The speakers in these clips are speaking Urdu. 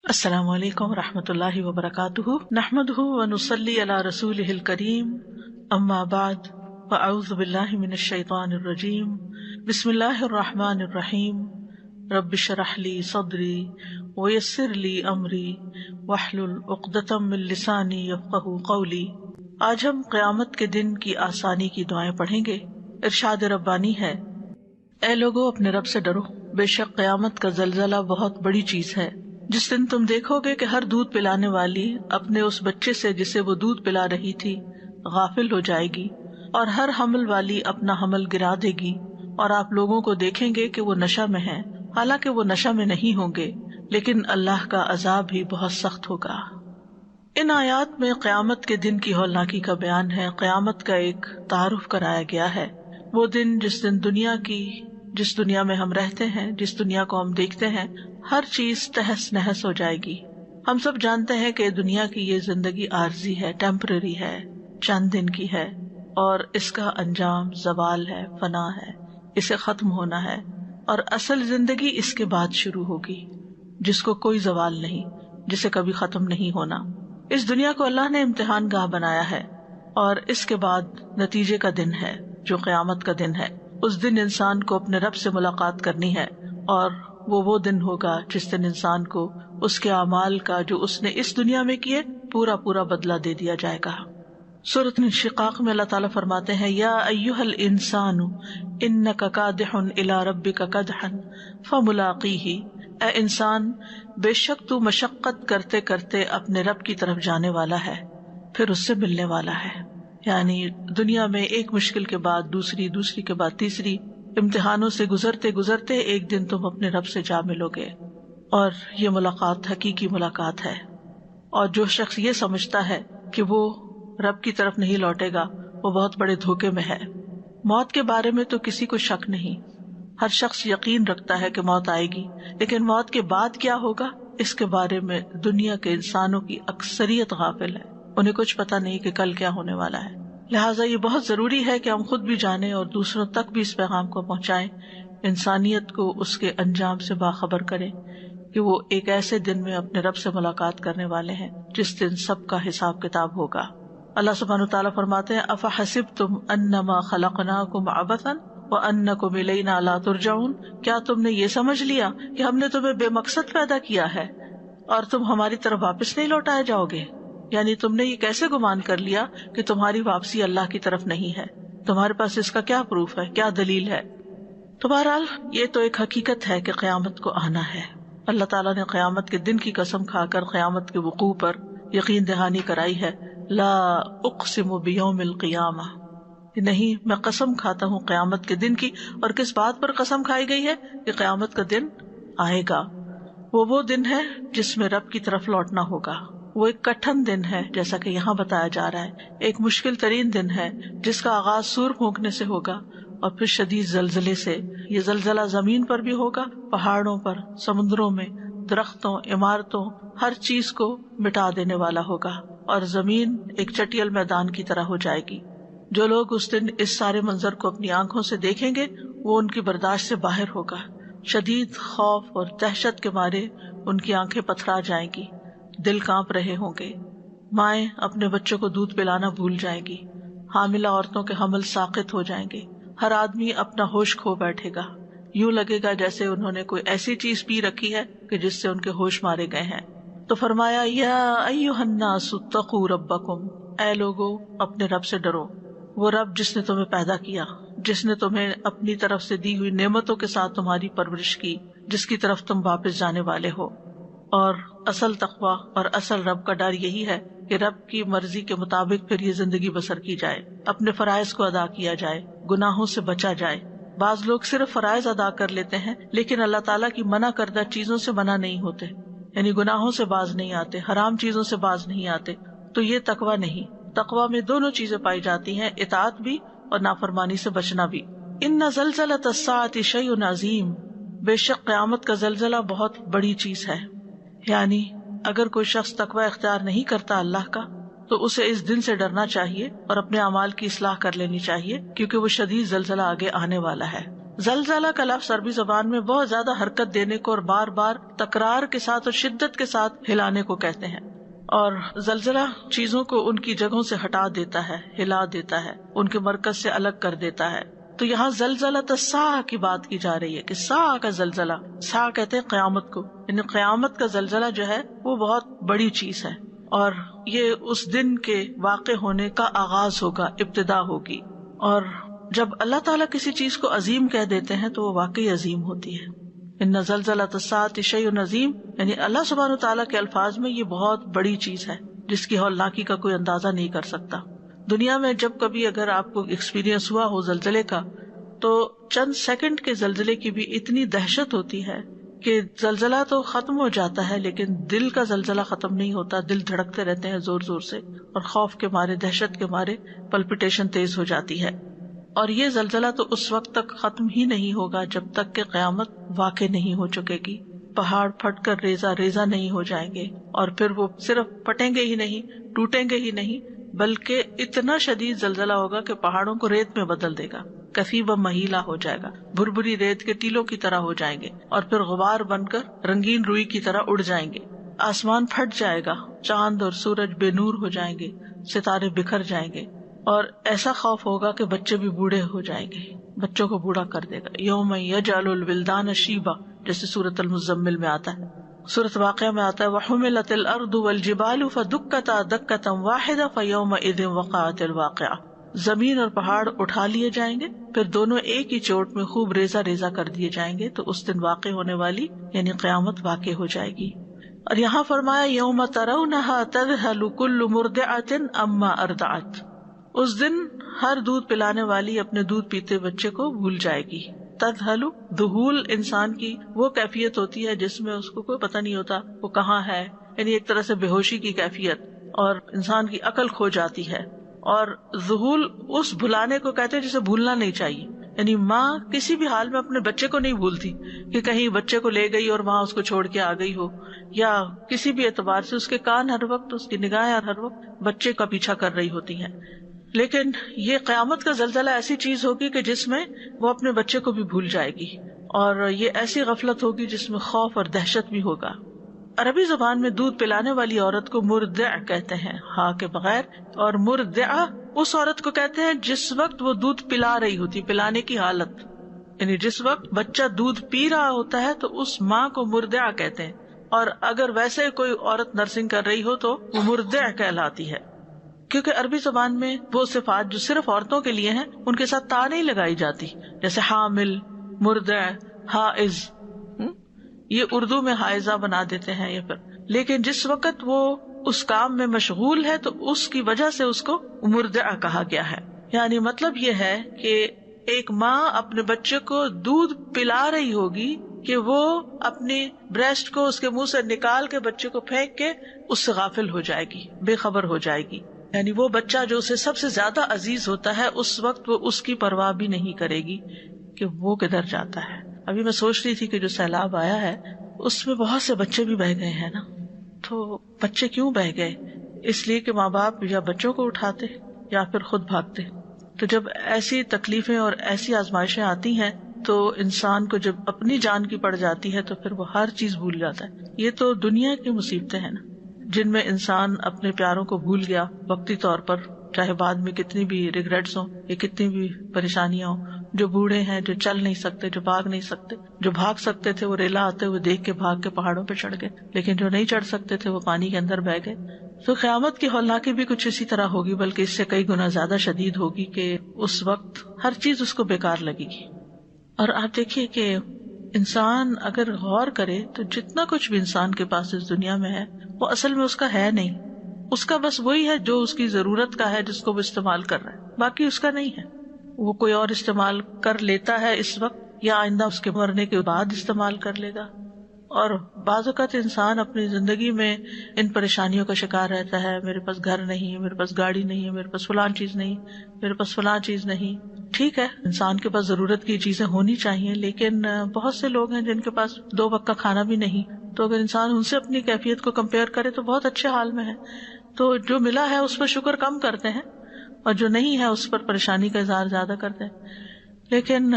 السلام علیکم ورحمۃ اللہ وبرکاتہ، نحمدہ ونصلی علی رسولہ الکریم، اما بعد فاعوذ باللہ من الشیطان الرجیم، بسم اللہ الرحمن الرحیم، رب اشرح لی صدری ویسر لی امری واحلل عقدۃ من لسانی یفقہوا قولی۔ آج ہم قیامت کے دن کی آسانی کی دعائیں پڑھیں گے۔ ارشاد ربانی ہے، اے لوگو اپنے رب سے ڈرو، بے شک قیامت کا زلزلہ بہت بڑی چیز ہے۔ جس دن تم دیکھو گے کہ ہر دودھ پلانے والی اپنے اس بچے سے جسے وہ دودھ پلا رہی تھی غافل ہو جائے گی، اور ہر حمل والی اپنا حمل گرا دے گی، اور آپ لوگوں کو دیکھیں گے کہ وہ نشہ میں ہیں، حالانکہ وہ نشہ میں نہیں ہوں گے، لیکن اللہ کا عذاب بھی بہت سخت ہوگا۔ ان آیات میں قیامت کے دن کی ہولناکی کا بیان ہے۔ قیامت کا ایک تعارف کرایا گیا ہے، وہ دن جس دنیا میں ہم رہتے ہیں، جس دنیا کو ہم دیکھتے ہیں، ہر چیز تہس نہس ہو جائے گی۔ ہم سب جانتے ہیں کہ دنیا کی یہ زندگی عارضی ہے، ٹیمپرری ہے، چند دن کی ہے، اور اس کا انجام زوال ہے، فنا ہے، اسے ختم ہونا ہے، اور اصل زندگی اس کے بعد شروع ہوگی، جس کو کوئی زوال نہیں، جسے کبھی ختم نہیں ہونا۔ اس دنیا کو اللہ نے امتحان گاہ بنایا ہے، اور اس کے بعد نتیجے کا دن ہے جو قیامت کا دن ہے۔ اس دن انسان کو اپنے رب سے ملاقات کرنی ہے، اور وہ دن ہوگا جس دن انسان کو اس کے اعمال کا جو اس نے اس دنیا میں کیے پورا بدلہ دے دیا جائے گا۔ سورۃ انشقاق میں اللہ تعالیٰ فرماتے ہیں، یا ایھا الانسان انک کادح الی ربک کدحا فملاقیہ، اے انسان بے شک تو مشقت کرتے کرتے اپنے رب کی طرف جانے والا ہے، پھر اس سے ملنے والا ہے۔ یعنی دنیا میں ایک مشکل کے بعد دوسری، دوسری کے بعد تیسری، امتحانوں سے گزرتے گزرتے ایک دن تم اپنے رب سے جا ملو گے، اور یہ ملاقات حقیقی ملاقات ہے۔ اور جو شخص یہ سمجھتا ہے کہ وہ رب کی طرف نہیں لوٹے گا، وہ بہت بڑے دھوکے میں ہے۔ موت کے بارے میں تو کسی کو شک نہیں، ہر شخص یقین رکھتا ہے کہ موت آئے گی، لیکن موت کے بعد کیا ہوگا اس کے بارے میں دنیا کے انسانوں کی اکثریت غافل ہے، انہیں کچھ پتہ نہیں کہ کل کیا ہونے والا ہے۔ لہٰذا یہ بہت ضروری ہے کہ ہم خود بھی جانیں اور دوسروں تک بھی اس پیغام کو پہنچائیں، انسانیت کو اس کے انجام سے باخبر کریں کہ وہ ایک ایسے دن میں اپنے رب سے ملاقات کرنے والے ہیں جس دن سب کا حساب کتاب ہوگا۔ اللہ سبحانہ وتعالیٰ فرماتے ہیں، افحسبتم انما خلقناکم عبثا وانکم الینا لا ترجعون، کیا تم نے یہ سمجھ لیا کہ ہم نے تمہیں بے مقصد پیدا کیا ہے اور تم ہماری طرف واپس نہیں لوٹائے جاؤ گے؟ یعنی تم نے یہ کیسے گمان کر لیا کہ تمہاری واپسی اللہ کی طرف نہیں ہے؟ تمہارے پاس اس کا کیا پروف ہے، کیا دلیل ہے؟ تو بہرحال یہ تو ایک حقیقت ہے کہ قیامت کو آنا ہے۔ اللہ تعالیٰ نے قیامت کے دن کی قسم کھا کر قیامت کے وقوع پر یقین دہانی کرائی ہے۔ لا اقسم بیوم القیامہ، نہیں میں قسم کھاتا ہوں قیامت کے دن کی۔ اور کس بات پر قسم کھائی گئی ہے؟ کہ قیامت کا دن آئے گا، وہ دن ہے جس میں رب کی طرف لوٹنا ہوگا۔ وہ ایک کٹھن دن ہے، جیسا کہ یہاں بتایا جا رہا ہے، ایک مشکل ترین دن ہے جس کا آغاز سور پھونکنے سے ہوگا اور پھر شدید زلزلے سے۔ یہ زلزلہ زمین پر بھی ہوگا، پہاڑوں پر، سمندروں میں، درختوں، عمارتوں، ہر چیز کو مٹا دینے والا ہوگا، اور زمین ایک چٹیل میدان کی طرح ہو جائے گی۔ جو لوگ اس دن اس سارے منظر کو اپنی آنکھوں سے دیکھیں گے وہ ان کی برداشت سے باہر ہوگا، شدید خوف اور دہشت کے مارے ان کی آنکھیں پتھرا جائیں گی، دل کانپ رہے ہوں گے۔ مائیں اپنے بچوں کو دودھ پلانا بھول جائیں گی، حاملہ عورتوں کے حمل ساقط ہو جائیں گے، ہر آدمی اپنا ہوش کھو بیٹھے گا، یوں لگے گا جیسے انہوں نے کوئی ایسی چیز پی رکھی ہے کہ جس سے ان کے ہوش مارے گئے ہیں۔ تو فرمایا، یا ایھا الناس اتقوا ربکم، اے لوگو اپنے رب سے ڈرو، وہ رب جس نے تمہیں پیدا کیا، جس نے تمہیں اپنی طرف سے دی ہوئی نعمتوں کے ساتھ تمہاری پرورش کی، جس کی طرف تم واپس جانے والے ہو۔ اور اصل تقویٰ اور اصل رب کا ڈر یہی ہے کہ رب کی مرضی کے مطابق پھر یہ زندگی بسر کی جائے، اپنے فرائض کو ادا کیا جائے، گناہوں سے بچا جائے۔ بعض لوگ صرف فرائض ادا کر لیتے ہیں لیکن اللہ تعالیٰ کی منع کردہ چیزوں سے منع نہیں ہوتے، یعنی گناہوں سے باز نہیں آتے، حرام چیزوں سے باز نہیں آتے، تو یہ تقویٰ نہیں۔ تقویٰ میں دونوں چیزیں پائی جاتی ہیں، اطاعت بھی اور نافرمانی سے بچنا بھی۔ ان زلزلۃ الساعۃ شیء عظیم، بے شک قیامت کا زلزلہ بہت بڑی چیز ہے۔ یعنی اگر کوئی شخص تقوی اختیار نہیں کرتا اللہ کا تو اسے اس دن سے ڈرنا چاہیے اور اپنے اعمال کی اصلاح کر لینی چاہیے، کیونکہ وہ شدید زلزلہ آگے آنے والا ہے۔ زلزلہ کا لفظ عربی زبان میں بہت زیادہ حرکت دینے کو اور بار بار تکرار کے ساتھ اور شدت کے ساتھ ہلانے کو کہتے ہیں. اور زلزلہ چیزوں کو ان کی جگہوں سے ہٹا دیتا ہے، ہلا دیتا ہے، ان کے مرکز سے الگ کر دیتا ہے. تو یہاں زلزلۃ الساعہ کی بات کی جا رہی ہے کہ ساعہ کا زلزلہ، ساعہ کہتے ہیں قیامت کو، یعنی قیامت کا زلزلہ جو ہے وہ بہت بڑی چیز ہے، اور یہ اس دن کے واقع ہونے کا آغاز ہوگا، ابتدا ہوگی. اور جب اللہ تعالیٰ کسی چیز کو عظیم کہہ دیتے ہیں تو وہ واقعی عظیم ہوتی ہے. ان زلزلۃ الساعۃ شیء عظیم، یعنی اللہ سبحانہ وتعالیٰ کے الفاظ میں یہ بہت بڑی چیز ہے جس کی ہولناکی کا کوئی اندازہ نہیں کر سکتا. دنیا میں جب کبھی اگر آپ کو ایکسپیرینس ہوا ہو زلزلے کا، تو چند سیکنڈ کے زلزلے کی بھی اتنی دہشت ہوتی ہے کہ زلزلہ تو ختم ہو جاتا ہے لیکن دل کا زلزلہ ختم نہیں ہوتا. دل دھڑکتے رہتے ہیں زور زور سے، اور خوف کے مارے، دہشت کے مارے پلپیٹیشن تیز ہو جاتی ہے. اور یہ زلزلہ تو اس وقت تک ختم ہی نہیں ہوگا جب تک کہ قیامت واقع نہیں ہو چکے گی. پہاڑ پھٹ کر ریزہ ریزہ نہیں ہو جائیں گے، اور پھر وہ صرف پھٹیں گے ہی نہیں، ٹوٹیں گے ہی نہیں، بلکہ اتنا شدید زلزلہ ہوگا کہ پہاڑوں کو ریت میں بدل دے گا، کثیبا مہیلا ہو جائے گا، بھربھری ریت کے ٹیلوں کی طرح ہو جائیں گے، اور پھر غبار بن کر رنگین روئی کی طرح اڑ جائیں گے. آسمان پھٹ جائے گا، چاند اور سورج بے نور ہو جائیں گے، ستارے بکھر جائیں گے، اور ایسا خوف ہوگا کہ بچے بھی بوڑھے ہو جائیں گے، بچوں کو بوڑھا کر دے گا. یوم یجعل الولدان شیبا، جیسے سورۃ المزمل میں آتا ہے. سورۃ واقعہ میں آتا ہے وحملت الارض والجبال فدکتا دکتا واحدہ فیومئذ وقعت الواقعہ. زمین اور پہاڑ اٹھا لیے جائیں گے، پھر دونوں ایک ہی چوٹ میں خوب ریزہ ریزہ کر دیے جائیں گے، تو اس دن واقع ہونے والی یعنی قیامت واقع ہو جائے گی. اور یہاں فرمایا یوم ترونہا تذہل کل مرضعۃ عما ارضعت، اس دن ہر دودھ پلانے والی اپنے دودھ پیتے بچے کو بھول جائے گی. تذہل، ذہول انسان کی وہ کیفیت ہوتی ہے جس میں اس کو کوئی پتہ نہیں ہوتا وہ کہاں ہے، یعنی ایک طرح سے بے ہوشی کی کیفیت، اور انسان کی عقل کھو جاتی ہے. اور ذہول اس بھلانے کو کہتے ہیں جسے بھولنا نہیں چاہیے، یعنی ماں کسی بھی حال میں اپنے بچے کو نہیں بھولتی کہ کہیں بچے کو لے گئی اور وہاں اس کو چھوڑ کے آ گئی ہو، یا کسی بھی اعتبار سے اس کے کان ہر وقت، اس کی نگاہیں ہر وقت بچے کا پیچھا کر رہی ہوتی ہیں. لیکن یہ قیامت کا زلزلہ ایسی چیز ہوگی کہ جس میں وہ اپنے بچے کو بھی بھول جائے گی، اور یہ ایسی غفلت ہوگی جس میں خوف اور دہشت بھی ہوگا. عربی زبان میں دودھ پلانے والی عورت کو مرضع کہتے ہیں، ہاں کے بغیر، اور مرضعہ اس عورت کو کہتے ہیں جس وقت وہ دودھ پلا رہی ہوتی، پلانے کی حالت، یعنی جس وقت بچہ دودھ پی رہا ہوتا ہے تو اس ماں کو مرضعہ کہتے ہیں. اور اگر ویسے کوئی عورت نرسنگ کر رہی ہو تو وہ مرضع کہلاتی ہے، کیونکہ عربی زبان میں وہ صفات جو صرف عورتوں کے لیے ہیں ان کے ساتھ تا نہیں لگائی جاتی، جیسے حامل، مرضع، حائض. یہ اردو میں حائضہ بنا دیتے ہیں یہ پر، لیکن جس وقت وہ اس کام میں مشغول ہے تو اس کی وجہ سے اس کو مرضعہ کہا گیا ہے. یعنی مطلب یہ ہے کہ ایک ماں اپنے بچے کو دودھ پلا رہی ہوگی کہ وہ اپنی بریسٹ کو اس کے منہ سے نکال کے بچے کو پھینک کے اس سے غافل ہو جائے گی، بے خبر ہو جائے گی. یعنی وہ بچہ جو اسے سب سے زیادہ عزیز ہوتا ہے اس وقت وہ اس کی پرواہ بھی نہیں کرے گی کہ وہ کدھر جاتا ہے. ابھی میں سوچ رہی تھی کہ جو سیلاب آیا ہے اس میں بہت سے بچے بھی بہہ گئے ہیں نا. تو بچے کیوں بہہ گئے؟ اس لیے کہ ماں باپ یا بچوں کو اٹھاتے یا پھر خود بھاگتے. تو جب ایسی تکلیفیں اور ایسی آزمائشیں آتی ہیں تو انسان کو جب اپنی جان کی پڑ جاتی ہے تو پھر وہ ہر چیز بھول جاتا ہے. یہ تو دنیا کی مصیبتیں ہیں نا، جن میں انسان اپنے پیاروں کو بھول گیا وقتی طور پر، چاہے بعد میں کتنی بھی ریگریٹس ہوں یا کتنی بھی پریشانیاں ہوں. جو بوڑھے ہیں، جو چل نہیں سکتے، جو بھاگ نہیں سکتے، جو بھاگ سکتے تھے وہ ریلا آتے ہوئے دیکھ کے بھاگ کے پہاڑوں پہ چڑھ گئے، لیکن جو نہیں چڑھ سکتے تھے وہ پانی کے اندر بہ گئے. تو قیامت کی ہولناکی بھی کچھ اسی طرح ہوگی، بلکہ اس سے کئی گنا زیادہ شدید ہوگی کہ اس وقت ہر چیز اس کو بیکار لگے گی. اور آپ دیکھیے کہ انسان اگر غور کرے تو جتنا کچھ بھی انسان کے پاس اس دنیا میں ہے وہ اصل میں اس کا ہے نہیں. اس کا بس وہی ہے جو اس کی ضرورت کا ہے، جس کو وہ استعمال کر رہا ہے، باقی اس کا نہیں ہے. وہ کوئی اور استعمال کر لیتا ہے اس وقت، یا آئندہ اس کے مرنے کے بعد استعمال کر لے گا. اور بعض اوقات انسان اپنی زندگی میں ان پریشانیوں کا شکار رہتا ہے، میرے پاس گھر نہیں ہے، میرے پاس گاڑی نہیں ہے، میرے پاس فلان چیز نہیں، میرے پاس فلان چیز نہیں. ٹھیک ہے، انسان کے پاس ضرورت کی چیزیں ہونی چاہیے، لیکن بہت سے لوگ ہیں جن کے پاس 2 وقت کا کھانا بھی نہیں. تو اگر انسان ان سے اپنی کیفیت کو کمپیئر کرے تو بہت اچھے حال میں ہے. تو جو ملا ہے اس پر شکر کم کرتے ہیں، اور جو نہیں ہے اس پر پریشانی کا اظہار زیادہ کرتے ہیں. لیکن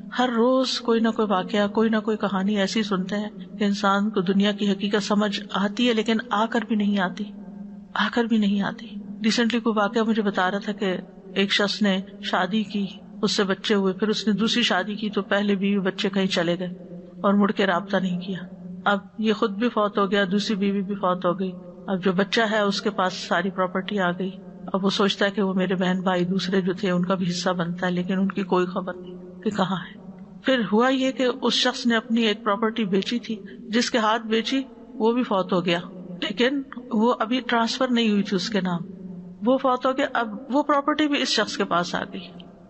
ہر روز کوئی نہ کوئی واقعہ، کوئی نہ کوئی کہانی ایسی سنتے ہیں کہ انسان کو دنیا کی حقیقت سمجھ آتی ہے لیکن آ کر بھی نہیں آتی. ریسنٹلی کوئی واقعہ مجھے بتا رہا تھا کہ ایک شخص نے شادی کی، اس سے بچے ہوئے، پھر اس نے دوسری شادی کی تو پہلے بیوی بچے کہیں چلے گئے اور مڑ کے رابطہ نہیں کیا. اب یہ خود بھی فوت ہو گیا، دوسری بیوی بھی فوت ہو گئی. اب جو بچہ ہے اس کے پاس ساری پراپرٹی آ گئی. اب وہ سوچتا ہے کہ وہ میرے بہن بھائی دوسرے جو تھے ان کا بھی حصہ بنتا ہے، لیکن ان کی کوئی خبر نہیں کہ کہاں ہے. پھر ہوا یہ کہ اس شخص نے اپنی ایک پراپرٹی بیچی تھی، جس کے ہاتھ بیچی وہ بھی فوت ہو گیا، لیکن وہ ابھی ٹرانسفر نہیں ہوئی تھی اس کے نام. وہ فوت ہو گیا، اب وہ پراپرٹی بھی اس شخص کے پاس آ گئی.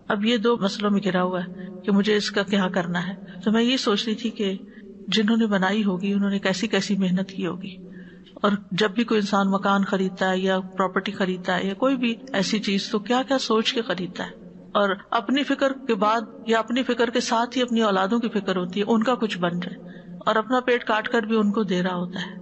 اب یہ دو مسئلوں میں گھرا ہوا ہے کہ مجھے اس کا کیا کرنا ہے. تو میں یہ سوچ رہی تھی کہ جنہوں نے بنائی ہوگی انہوں نے کیسی کیسی محنت کی ہوگی. اور جب بھی کوئی انسان مکان خریدتا ہے یا پراپرٹی خریدتا ہے یا کوئی بھی ایسی چیز، تو کیا کیا سوچ کے خریدتا ہے. اور اپنی فکر کے بعد یا اپنی فکر کے ساتھ ہی اپنی اولادوں کی فکر ہوتی ہے، ان کا کچھ بن جائے، اور اپنا پیٹ کاٹ کر بھی ان کو دے رہا ہوتا ہے.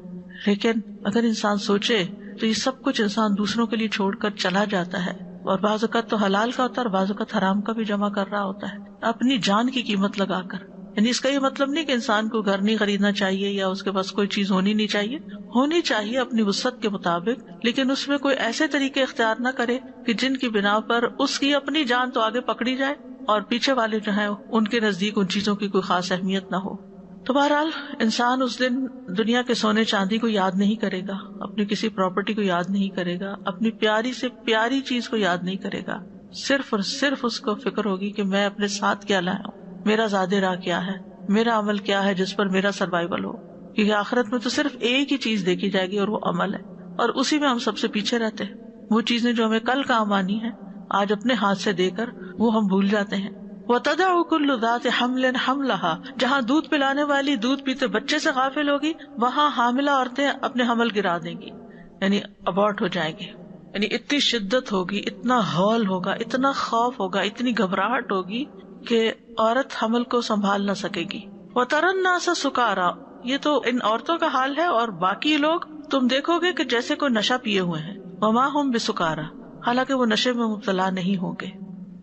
لیکن اگر انسان سوچے تو یہ سب کچھ انسان دوسروں کے لیے چھوڑ کر چلا جاتا ہے، اور بعض اوقات تو حلال کا ہوتا ہے اور بعض اوقات حرام کا بھی جمع کر رہا ہوتا ہے اپنی جان کی قیمت لگا کر. یعنی اس کا یہ مطلب نہیں کہ انسان کو گھر نہیں خریدنا چاہیے یا اس کے پاس کوئی چیز ہونی چاہیے اپنی وسعت کے مطابق، لیکن اس میں کوئی ایسے طریقے اختیار نہ کرے کہ جن کی بنا پر اس کی اپنی جان تو آگے پکڑی جائے اور پیچھے والے جو ہیں ان کے نزدیک ان چیزوں کی کوئی خاص اہمیت نہ ہو. تو بہرحال انسان اس دن دنیا کے سونے چاندی کو یاد نہیں کرے گا، اپنی کسی پراپرٹی کو یاد نہیں کرے گا، اپنی پیاری سے پیاری چیز کو یاد نہیں کرے گا. صرف اور صرف اس کو فکر ہوگی کہ میں اپنے ساتھ کیا لایا ہوں، میرا زاد راہ کیا ہے، میرا عمل کیا ہے جس پر میرا سروائیول ہو. کیونکہ آخرت میں تو صرف ایک ہی چیز دیکھی جائے گی اور وہ عمل ہے، اور اسی میں ہم سب سے پیچھے رہتے ہیں. وہ چیزیں جو ہمیں کل کام آنی ہے آج اپنے ہاتھ سے دے کر وہ ہم بھول جاتے ہیں. وَتَدَعُ كُلُّ ذَاتِ حَمْلٍ حَمْلَهَا، جہاں دودھ پلانے والی دودھ پیتے بچے سے غافل ہوگی وہاں حاملہ عورتیں اپنے حمل گرا دیں گی، یعنی ابورٹ ہو جائیں گے. یعنی اتنی شدت ہوگی، اتنا ہول ہوگا، اتنا خوف ہوگا، اتنی گھبراہٹ ہوگی کہ عورت حمل کو سنبھال نہ سکے گی. وَتَرَى النَّاسَ سُكَارَىٰ، یہ تو ان عورتوں کا حال ہے، اور باقی لوگ تم دیکھو گے کہ جیسے کوئی نشہ پیے ہوئے ہیں. وَمَا هُمْ بِسُكَارَىٰ، حالانکہ وہ نشے میں مبتلا نہیں ہوں گے،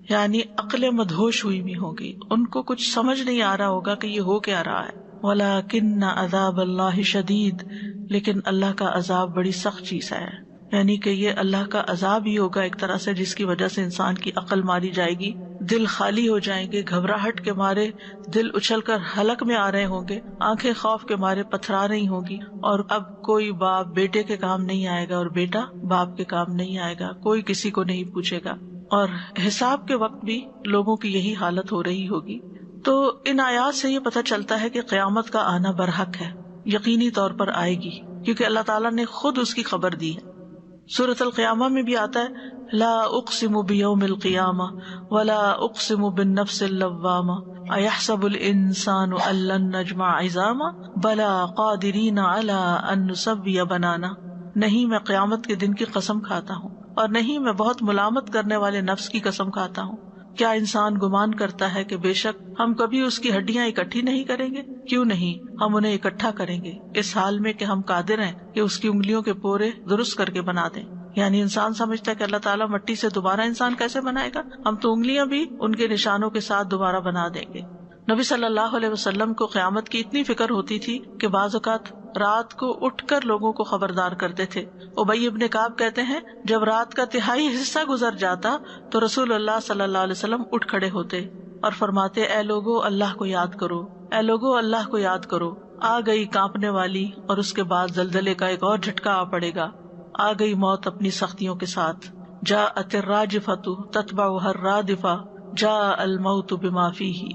یعنی عقل مدہوش ہوئی بھی ہوگی، ان کو کچھ سمجھ نہیں آ رہا ہوگا کہ یہ ہو کیا رہا ہے. وَلَٰكِنَّ عَذَابَ اللَّهِ شَدِيدٌ، لیکن اللہ کا عذاب بڑی سخت چیز ہے. یعنی کہ یہ اللہ کا عذاب ہی ہوگا ایک طرح سے، جس کی وجہ سے انسان کی عقل ماری جائے گی، دل خالی ہو جائیں گے، گھبراہٹ کے مارے دل اچھل کر حلق میں آ رہے ہوں گے، آنکھیں خوف کے مارے پتھرا رہی ہوں گی، اور اب کوئی باپ بیٹے کے کام نہیں آئے گا اور بیٹا باپ کے کام نہیں آئے گا، کوئی کسی کو نہیں پوچھے گا. اور حساب کے وقت بھی لوگوں کی یہی حالت ہو رہی ہوگی. تو ان آیات سے یہ پتہ چلتا ہے کہ قیامت کا آنا برحق ہے، یقینی طور پر آئے گی، کیونکہ اللہ تعالیٰ نے خود اس کی خبر دی ہے. سورۃ القیامہ میں بھی آتا ہے لا اقسم بیوم القیامہ ولا اقسم بالنفس اللوامہ ایحسب الانسان ان لن نجمع عظامہ بلا قادرین علی ان نسوی بنانا. نہیں میں قیامت کے دن کی قسم کھاتا ہوں، اور نہیں میں بہت ملامت کرنے والے نفس کی قسم کھاتا ہوں. کیا انسان گمان کرتا ہے کہ بے شک ہم کبھی اس کی ہڈیاں اکٹھی نہیں کریں گے؟ کیوں نہیں، ہم انہیں اکٹھا کریں گے، اس حال میں کہ ہم قادر ہیں کہ اس کی انگلیوں کے پورے درست کر کے بنا دیں. یعنی انسان سمجھتا ہے کہ اللہ تعالیٰ مٹی سے دوبارہ انسان کیسے بنائے گا، ہم تو انگلیاں بھی ان کے نشانوں کے ساتھ دوبارہ بنا دیں گے. نبی صلی اللہ علیہ وسلم کو قیامت کی اتنی فکر ہوتی تھی کہ بعض اوقات رات کو اٹھ کر لوگوں کو خبردار کرتے تھے. ابی ابن کعب کہتے ہیں جب رات کا تہائی حصہ گزر جاتا تو رسول اللہ صلی اللہ علیہ وسلم اٹھ کھڑے ہوتے اور فرماتے اے لوگو اللہ کو یاد کرو، اے لوگو اللہ کو یاد کرو. آ گئی کانپنے والی، اور اس کے بعد زلزلے کا ایک اور جھٹکا آ پڑے گا. آ گئی موت اپنی سختیوں کے ساتھ. جاءت الراجفۃ تتبعها الرادفۃ جاء الموت بما فیہ.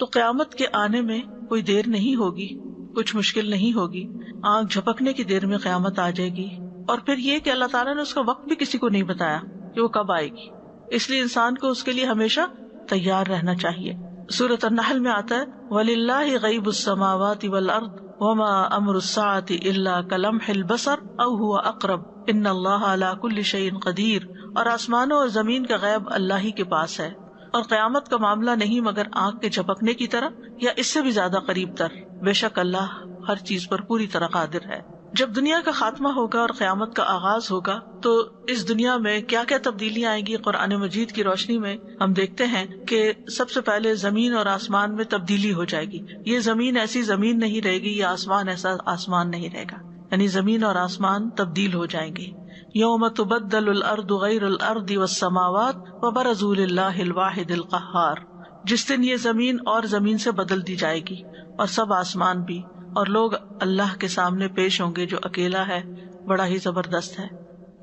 تو قیامت کے آنے میں کوئی دیر نہیں ہوگی، کچھ مشکل نہیں ہوگی. آنکھ جھپکنے کی دیر میں قیامت آ جائے گی. اور پھر یہ کہ اللہ تعالیٰ نے اس کا وقت بھی کسی کو نہیں بتایا کہ وہ کب آئے گی، اس لیے انسان کو اس کے لیے ہمیشہ تیار رہنا چاہیے. سورۃ النحل میں آتا ہے وَلِلَّهِ غَيْبُ السَّمَاوَاتِ وَالْأَرْضِ وَمَا أَمْرُ السَّاعَةِ إِلَّا كَلَمْحِ الْبَصَرِ أَوْ هُوَ أَقْرَبُ إِنَّ اللَّهَ عَلَى كُلِّ شَيْءٍ قَدِيرٌ. اور آسمانوں اور زمین کا غیب اللہ ہی کے پاس ہے، اور قیامت کا معاملہ نہیں مگر آنکھ کے جھپکنے کی طرح یا اس سے بھی زیادہ قریب تر. بے شک اللہ ہر چیز پر پوری طرح قادر ہے. جب دنیا کا خاتمہ ہوگا اور قیامت کا آغاز ہوگا تو اس دنیا میں کیا کیا تبدیلیاں آئیں گی، قرآن مجید کی روشنی میں ہم دیکھتے ہیں کہ سب سے پہلے زمین اور آسمان میں تبدیلی ہو جائے گی. یہ زمین ایسی زمین نہیں رہے گی، یہ آسمان ایسا آسمان نہیں رہے گا، یعنی زمین اور آسمان تبدیل ہو جائیں گے. یوم تبدل الارض غیر الارض والسماوات وبرزوا للہ الواحد القہار. جس دن یہ زمین اور زمین سے بدل دی جائے گی اور سب آسمان بھی، اور لوگ اللہ کے سامنے پیش ہوں گے جو اکیلا ہے، بڑا ہی زبردست ہے.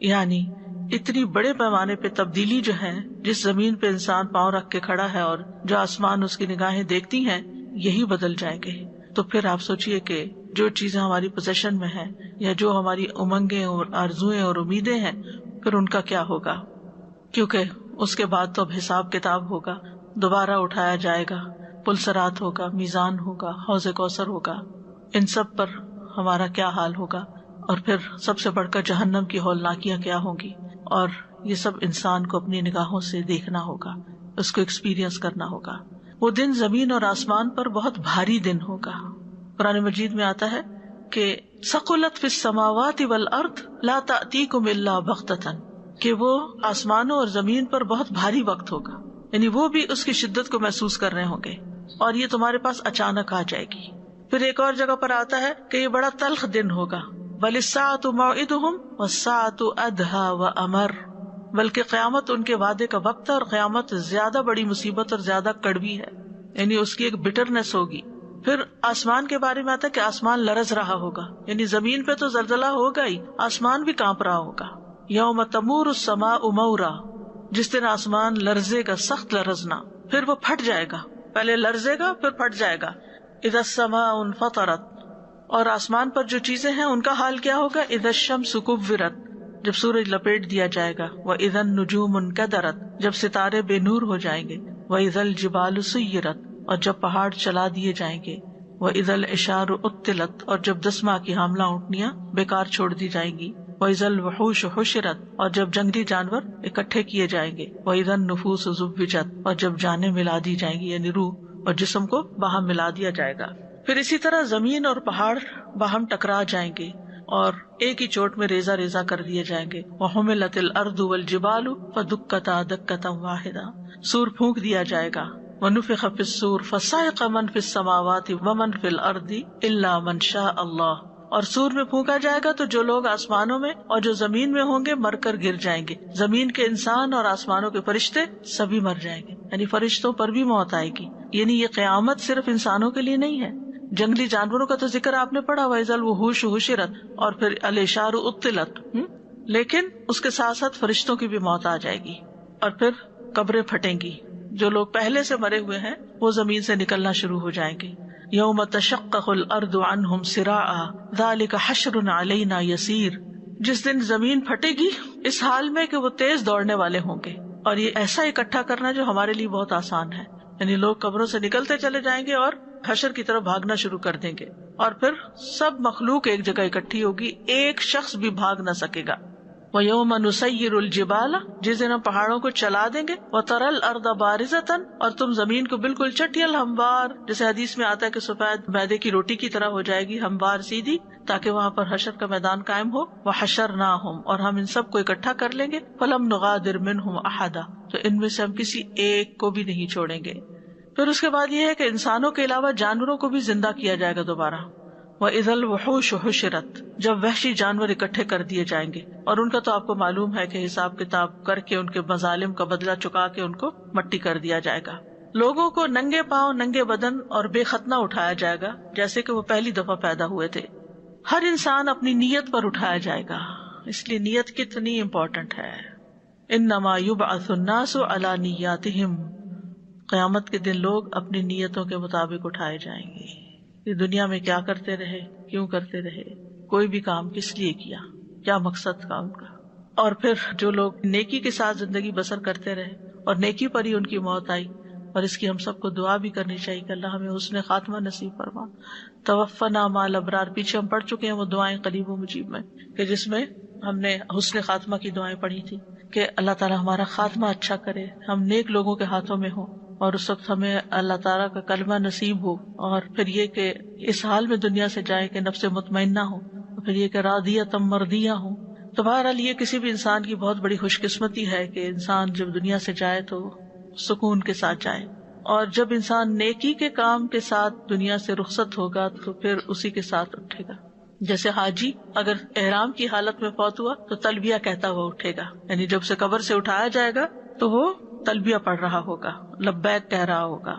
یعنی اتنی بڑے پیمانے پہ تبدیلی جو ہے، جس زمین پہ انسان پاؤں رکھ کے کھڑا ہے اور جو آسمان اس کی نگاہیں دیکھتی ہیں، یہی بدل جائیں گے. تو پھر آپ سوچئے کہ جو چیزیں ہماری پوزیشن میں ہیں یا جو ہماری امنگیں اور آرزویں اور امیدیں ہیں، پھر ان کا کیا ہوگا؟ کیونکہ اس کے بعد تو اب حساب کتاب ہوگا، دوبارہ اٹھایا جائے گا، پلسرات ہوگا، میزان ہوگا، حوض کوثر ہوگا. ان سب پر ہمارا کیا حال ہوگا؟ اور پھر سب سے بڑھ کر جہنم کی ہولناکیاں کیا ہوں گی؟ اور یہ سب انسان کو اپنی نگاہوں سے دیکھنا ہوگا، اس کو ایکسپیرینس کرنا ہوگا. وہ دن زمین اور آسمان پر بہت بھاری دن ہوگا. قرآن مجید میں آتا ہے کہ ثقلت فی السماوات والارض لا تأتیکم الا بغتۃ، کہ وہ آسمانوں اور زمین پر بہت بھاری وقت ہوگا، یعنی وہ بھی اس کی شدت کو محسوس کر رہے ہوں گے اور یہ تمہارے پاس اچانک آ جائے گی. پھر ایک اور جگہ پر آتا ہے کہ یہ بڑا تلخ دن ہوگا. بل الساعۃ موعدہم والساعۃ ادھیٰ وامر، بلکہ قیامت ان کے وعدے کا وقت ہے اور قیامت زیادہ بڑی مصیبت اور زیادہ کڑوی ہے، یعنی اس کی ایک بٹرنس ہوگی. پھر آسمان کے بارے میں آتا ہے کہ آسمان لرز رہا ہوگا، یعنی زمین پہ تو زلزلہ ہوگا ہی، آسمان بھی کانپ رہا ہوگا. یوم تمور السماء مورا، جس دن آسمان لرزے گا، سخت لرزنا، پھر وہ پھٹ جائے گا. پہلے لرزے گا پھر پھٹ جائے گا. اذا السماء انفطرت، اور آسمان پر جو چیزیں ہیں ان کا حال کیا ہوگا؟ اذا الشمس کورت، جب سورج لپیٹ دیا جائے گا. واذا النجوم انکدرت، جب ستارے بے نور ہو جائیں گے. واذا الجبال سیرت، اور جب پہاڑ چلا دیے جائیں گے. واذا العشار عطلت، اور جب 10 ماہ کی حاملہ اونٹنیاں بیکار چھوڑ دی جائیں گی. واذا الوحوش حشرت، اور جب جنگلی جانور اکٹھے کیے جائیں گے. واذا النفوس زوجت، اور جب جانیں ملا دی جائیں گی، یعنی روح اور جسم کو باہم ملا دیا جائے گا. پھر اسی طرح زمین اور پہاڑ باہم ٹکرا جائیں گے اور ایک ہی چوٹ میں ریزہ ریزہ کر دیے جائیں گے. وحملت الارض والجبال فدکتا دکتا واحدہ، سور پھونک دیا جائے گا. ونفخ فی الصور فصعق من فی السماوات ومن فی الارض الا من شاء اللہ، اور سور میں پھونکا جائے گا تو جو لوگ آسمانوں میں اور جو زمین میں ہوں گے مر کر گر جائیں گے. زمین کے انسان اور آسمانوں کے فرشتے سبھی مر جائیں گے، یعنی فرشتوں پر بھی موت آئے گی. یعنی یہ قیامت صرف انسانوں کے لیے نہیں ہے. جنگلی جانوروں کا تو ذکر آپ نے پڑھا، وَإِذَا الْوُحُوشُ حُشِرَتْ، اور پھر الْعِشَارُ عُطِّلَتْ، لیکن اس کے ساتھ ساتھ فرشتوں کی بھی موت آ جائے گی. اور پھر قبریں پھٹیں گی، جو لوگ پہلے سے مرے ہوئے ہیں وہ زمین سے نکلنا شروع ہو جائیں گے. یوم تشقق الارض عنہم سراعا ذلک حشر علینا یسیر، جس دن زمین پھٹے گی اس حال میں کہ وہ تیز دوڑنے والے ہوں گے. اور یہ ایسا اکٹھا کرنا جو ہمارے لیے بہت آسان ہے، یعنی لوگ قبروں سے نکلتے چلے جائیں گے اور حشر کی طرف بھاگنا شروع کر دیں گے، اور پھر سب مخلوق ایک جگہ اکٹھی ہوگی، ایک شخص بھی بھاگ نہ سکے گا. وَيَوْمَ نُسَيِّرُ الْجِبَالَ، جس دن ہم پہاڑوں کو چلا دیں گے. وَتَرَى الْأَرْضَ بَارِزَةً، اور تم زمین کو بالکل چٹیل ہموار، جیسے حدیث میں آتا ہے کہ سفید میدے کی روٹی کی طرح ہو جائے گی، ہموار سیدھی، تاکہ وہاں پر حشر کا میدان قائم ہو. وَحَشَرْنَاهُمْ، اور ہم ان سب کو اکٹھا کر لیں گے. فَلَمْ نُغَادِرْ مِنْهُمْ أَحَدًا، تو ان میں سے ہم کسی ایک کو بھی نہیں چھوڑیں گے. پھر اس کے بعد یہ ہے کہ انسانوں کے علاوہ جانوروں کو بھی زندہ کیا جائے گا دوبارہ. وَإِذَا الْوُحُوشُ حُشِرَتْ، جب وحشی جانور اکٹھے کر دیے جائیں گے، اور ان کا تو آپ کو معلوم ہے کہ حساب کتاب کر کے ان کے مظالم کا بدلہ چکا کے ان کو مٹی کر دیا جائے گا. لوگوں کو ننگے پاؤں، ننگے بدن اور بے ختنہ اٹھایا جائے گا جیسے کہ وہ پہلی دفعہ پیدا ہوئے تھے. ہر انسان اپنی نیت پر اٹھایا جائے گا، اس لیے نیت کتنی امپورٹنٹ ہے. انما یبعث الناس علی نیاتہم، قیامت کے دن لوگ اپنی نیتوں کے مطابق اٹھائے جائیں گے. یہ دنیا میں کیا کرتے رہے، کیوں کرتے رہے، کوئی بھی کام کس لیے کیا، کیا مقصد کا ان کا. اور پھر جو لوگ نیکی کے ساتھ زندگی بسر کرتے رہے اور نیکی پر ہی ان کی موت آئی. اور اس کی ہم سب کو دعا بھی کرنی چاہیے کہ اللہ ہمیں حسن خاتمہ نصیب فرما. توفنا مع الابرار، پیچھے ہم پڑھ چکے ہیں وہ دعائیں قریب و مجیب میں، کہ جس میں ہم نے حسن خاتمہ کی دعائیں پڑھی تھی کہ اللہ تعالیٰ ہمارا خاتمہ اچھا کرے، ہم نیک لوگوں کے ہاتھوں میں ہوں، اور اس وقت ہمیں اللہ تعالیٰ کا کلمہ نصیب ہو، اور پھر یہ کہ اس حال میں دنیا سے جائے کہ نفس مطمئنہ ہو. پھر یہ کہ راضیۃ مردیہ ہوں. تو بہرحال یہ کسی بھی انسان کی بہت بڑی خوش قسمتی ہے کہ انسان جب دنیا سے جائے تو سکون کے ساتھ جائے، اور جب انسان نیکی کے کام کے ساتھ دنیا سے رخصت ہوگا تو پھر اسی کے ساتھ اٹھے گا. جیسے حاجی اگر احرام کی حالت میں فوت ہوا تو تلبیہ کہتا ہوا اٹھے گا، یعنی جب سے قبر سے اٹھایا جائے گا تو وہ تلبیہ پڑھ رہا ہوگا، لبیک کہہ رہا ہوگا.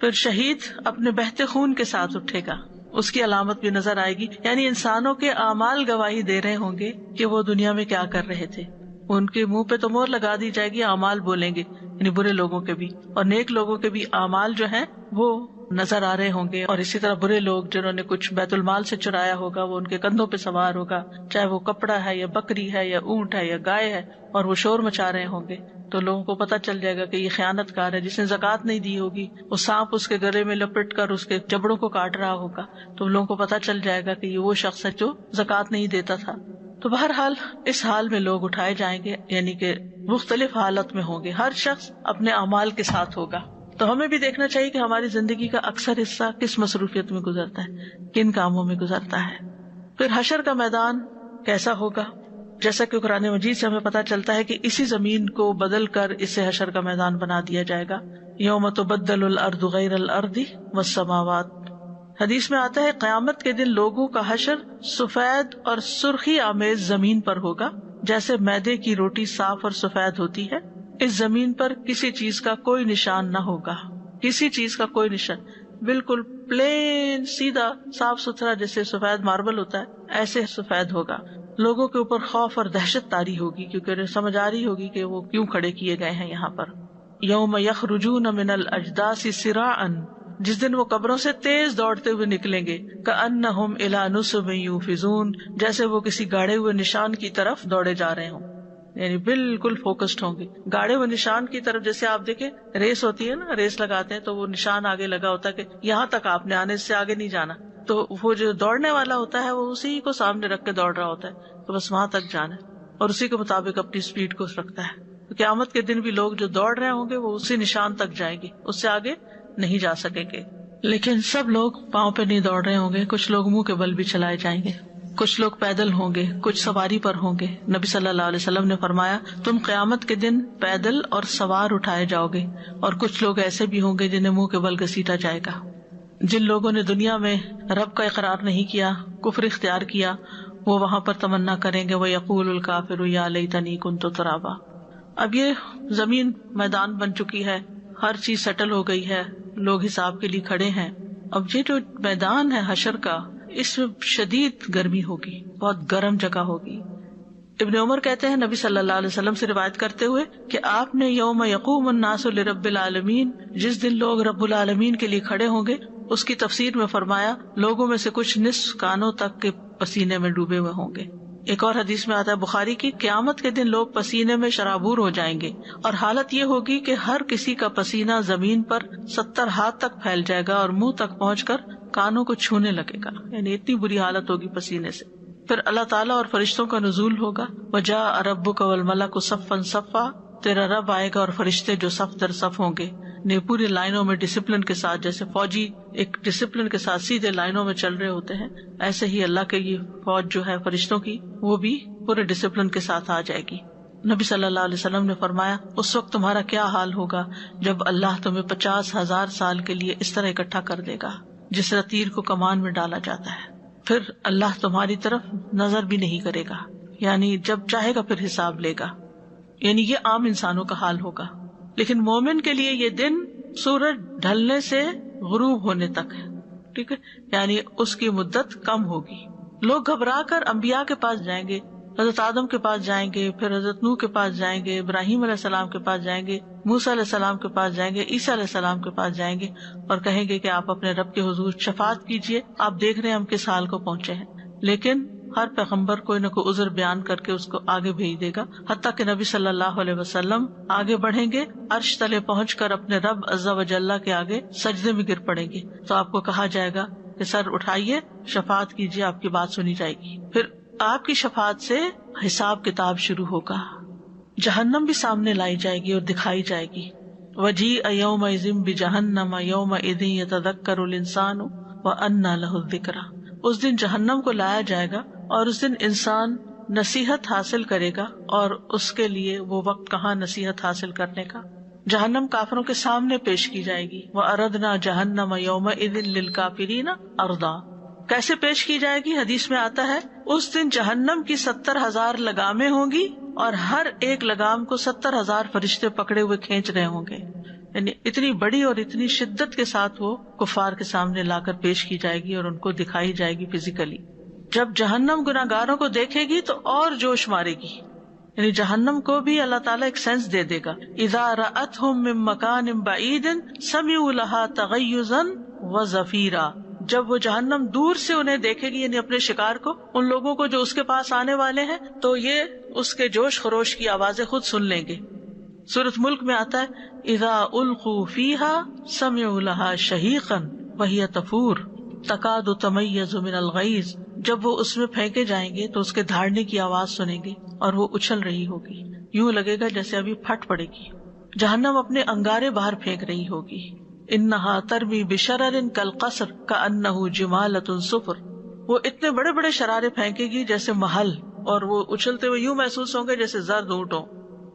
پھر شہید اپنے بہتے خون کے ساتھ اٹھے گا، اس کی علامت بھی نظر آئے گی. یعنی انسانوں کے اعمال گواہی دے رہے ہوں گے کہ وہ دنیا میں کیا کر رہے تھے. ان کے منہ پہ تو مہر لگا دی جائے گی، اعمال بولیں گے، یعنی برے لوگوں کے بھی، اور نیک لوگوں کے بھی اعمال جو ہیں وہ نظر آ رہے ہوں گے. اور اسی طرح برے لوگ جنہوں نے کچھ بیت المال سے چرایا ہوگا وہ ان کے کندھوں پہ سوار ہوگا، چاہے وہ کپڑا ہے یا بکری ہے یا اونٹ ہے یا گائے ہے، اور وہ شور مچا رہے ہوں گے. تو لوگوں کو پتہ چل جائے گا کہ یہ خیانت کار ہے. جس نے زکوٰۃ نہیں دی ہوگی وہ سانپ اس کے گلے میں لپٹ کر اس کے جبڑوں کو کاٹ رہا ہوگا، تو لوگوں کو پتہ چل جائے گا کہ یہ وہ شخص ہے جو زکوٰۃ نہیں دیتا تھا. تو بہرحال اس حال میں لوگ اٹھائے جائیں گے، یعنی کہ مختلف حالت میں ہوں گے، ہر شخص اپنے اعمال کے ساتھ ہوگا. تو ہمیں بھی دیکھنا چاہیے کہ ہماری زندگی کا اکثر حصہ کس مصروفیت میں گزرتا ہے، کن کاموں میں گزرتا ہے. پھر حشر کا میدان کیسا ہوگا؟ جیسا کہ قرآن مجید سے ہمیں پتہ چلتا ہے کہ اسی زمین کو بدل کر اسے حشر کا میدان بنا دیا جائے گا. یوم تبدل الارض غیر الارض والسماوات. حدیث میں آتا ہے قیامت کے دن لوگوں کا حشر سفید اور سرخی آمیز زمین پر ہوگا، جیسے میدے کی روٹی صاف اور سفید ہوتی ہے. اس زمین پر کسی چیز کا کوئی نشان نہ ہوگا، کسی چیز کا کوئی نشان، بالکل پلین سیدھا صاف ستھرا، جیسے سفید ماربل ہوتا ہے ایسے سفید ہوگا. لوگوں کے اوپر خوف اور دہشت طاری ہوگی، کیونکہ انہیں سمجھ آ رہی ہوگی کہ وہ کیوں کھڑے کیے گئے ہیں یہاں پر. یوم یخرجون من الاجداث سراعا. جس دن وہ قبروں سے تیز دوڑتے ہوئے نکلیں گے، کأنہم الی نصب یوفزون. جیسے وہ کسی گاڑے ہوئے نشان کی طرف دوڑے جا رہے ہوں، یعنی بالکل فوکسڈ ہوں گے گاڑے ہوئے نشان کی طرف. جیسے آپ دیکھیں ریس ہوتی ہے نا، ریس لگاتے ہیں تو وہ نشان آگے لگا ہوتا ہے کہ یہاں تک آپ نے آنے سے آگے نہیں جانا. تو وہ جو دوڑنے والا ہوتا ہے وہ اسی کو سامنے رکھ کے دوڑ رہا ہوتا ہے، تو بس وہاں تک جانا ہے اور اسی کے مطابق اپنی سپیڈ کو رکھتا ہے. تو قیامت کے دن بھی لوگ جو دوڑ رہے ہوں گے وہ اسی نشان تک جائیں گے، اس سے آگے نہیں جا سکیں گے. لیکن سب لوگ پاؤں پہ نہیں دوڑ رہے ہوں گے، کچھ لوگ منہ کے بل بھی چلائے جائیں گے، کچھ لوگ پیدل ہوں گے، کچھ سواری پر ہوں گے. نبی صلی اللہ علیہ وسلم نے فرمایا تم قیامت کے دن پیدل اور سوار اٹھائے جاؤ گے، اور کچھ لوگ ایسے بھی ہوں گے جنہیں منہ کے بل گھسیٹا جائے گا. جن لوگوں نے دنیا میں رب کا اقرار نہیں کیا، کفر اختیار کیا، وہ وہاں پر تمنا کریں گے وَيَقُولُ الْكَافِرُ يَا لَيْتَنِي كُنتُ تُرَابًا. اب یہ زمین میدان بن چکی ہے، ہر چیز سیٹل ہو گئی ہے، لوگ حساب کے لیے کھڑے ہیں. اب یہ جو میدان ہے حشر کا، اس میں شدید گرمی ہوگی، بہت گرم جگہ ہوگی. ابن عمر کہتے ہیں نبی صلی اللہ علیہ وسلم سے روایت کرتے ہوئے کہ آپ نے یوم یقوم الناس لرب العالمین، جس دن لوگ رب العالمین کے لیے کھڑے ہوں گے، اس کی تفسیر میں فرمایا لوگوں میں سے کچھ نصف کانوں تک کے پسینے میں ڈوبے ہوئے ہوں گے. ایک اور حدیث میں آتا ہے بخاری کی، قیامت کے دن لوگ پسینے میں شرابور ہو جائیں گے، اور حالت یہ ہوگی کہ ہر کسی کا پسینہ زمین پر 70 ہاتھ تک پھیل جائے گا اور منہ تک پہنچ کر کانوں کو چھونے لگے گا، یعنی اتنی بری حالت ہوگی پسینے سے. پھر اللہ تعالیٰ اور فرشتوں کا نزول ہوگا، وجاء ربک والملک صفا صفا. تیرا رب آئے گا اور فرشتے جو صف در صف ہوں گے، نے پورے لائنوں میں ڈسپلن کے ساتھ، جیسے فوجی ایک ڈسپلن کے ساتھ سیدھے لائنوں میں چل رہے ہوتے ہیں، ایسے ہی اللہ کے یہ فوج جو ہے فرشتوں کی، وہ بھی پورے ڈسپلن کے ساتھ آ جائے گی. نبی صلی اللہ علیہ وسلم نے فرمایا اس وقت تمہارا کیا حال ہوگا جب اللہ تمہیں 50,000 سال کے لیے اس طرح اکٹھا کر دے گا جس طرح تیر کو کمان میں ڈالا جاتا ہے. پھر اللہ تمہاری طرف نظر بھی نہیں کرے گا، یعنی جب چاہے گا پھر حساب لے گا. یعنی یہ عام انسانوں کا حال ہوگا، لیکن مومن کے لیے یہ دن سورج ڈھلنے سے غروب ہونے تک ہے، ٹھیک ہے، یعنی اس کی مدت کم ہوگی. لوگ گھبرا کر انبیاء کے پاس جائیں گے، حضرت آدم کے پاس جائیں گے، پھر حضرت نوح کے پاس جائیں گے، ابراہیم علیہ السلام کے پاس جائیں گے، موسیٰ علیہ السلام کے پاس جائیں گے، عیسیٰ علیہ السلام کے پاس جائیں گے، اور کہیں گے کہ آپ اپنے رب کے حضور شفاعت کیجیے، آپ دیکھ رہے ہیں ہم کس حال کو پہنچے ہیں. لیکن ہر پیغمبر کوئی نہ کوئی عذر بیان کر کے اس کو آگے بھیج دے گا، حتیٰ کہ نبی صلی اللہ علیہ وسلم آگے بڑھیں گے، عرش تلے پہنچ کر اپنے رب عز و جل کے آگے سجدے میں گر پڑیں گے. تو آپ کو کہا جائے گا کہ سر اٹھائیے، شفاعت کیجیے، آپ کی بات سنی جائے گی. پھر آپ کی شفاعت سے حساب کتاب شروع ہوگا. جہنم بھی سامنے لائی جائے گی اور دکھائی جائے گی. وجیء یومئذ بجہنم یومئذ یتذکر الانسان وانى له الذکریٰ. اس دن جہنم کو لایا جائے گا اور اس دن انسان نصیحت حاصل کرے گا، اور اس کے لیے وہ وقت کہاں نصیحت حاصل کرنے کا. جہنم کافروں کے سامنے پیش کی جائے گی. وَأَرَدْنَا جَهَنَّمَ يَوْمَئِذٍ لِّلْكَافِرِينَ عَرْضًا. کیسے پیش کی جائے گی؟ حدیث میں آتا ہے اس دن جہنم کی 70,000 لگامیں ہوں گی، اور ہر ایک لگام کو 70,000 فرشتے پکڑے ہوئے کھینچ رہے ہوں گے. یعنی اتنی بڑی اور اتنی شدت کے ساتھ وہ کفار کے سامنے لا کر پیش کی جائے گی اور ان کو دکھائی جائے گی فزیکلی. جب جہنم گناہگاروں کو دیکھے گی تو اور جوش مارے گی. یعنی جہنم کو بھی اللہ تعالیٰ ایک سینس دے دے گا. اذا رأتهم من مکان بعید سمعوا لها تغیظا وزفیرا. جب وہ جہنم دور سے انہیں دیکھے گی، یعنی اپنے شکار کو، ان لوگوں کو جو اس کے پاس آنے والے ہیں، تو یہ اس کے جوش خروش کی آوازیں خود سن لیں گے. سورۃ ملک میں آتا ہے اذا القوا فیها سمعوا لها شہیقا وهی تفور تکاد تمیز من الغیظ. جب وہ اس میں پھینکے جائیں گے تو اس کے دھاڑنے کی آواز سنیں گے اور وہ اچھل رہی ہوگی، یوں لگے گا جیسے ابھی پھٹ پڑے گی. جہنم اپنے انگارے باہر پھینک رہی ہوگی. انہا ترمی بشرر کالقصر کانہ جمالۃ صفر. وہ اتنے بڑے بڑے شرارے پھینکے گی جیسے محل، اور وہ اچھلتے ہوئے یوں محسوس ہوں گے جیسے زرد اونٹوں.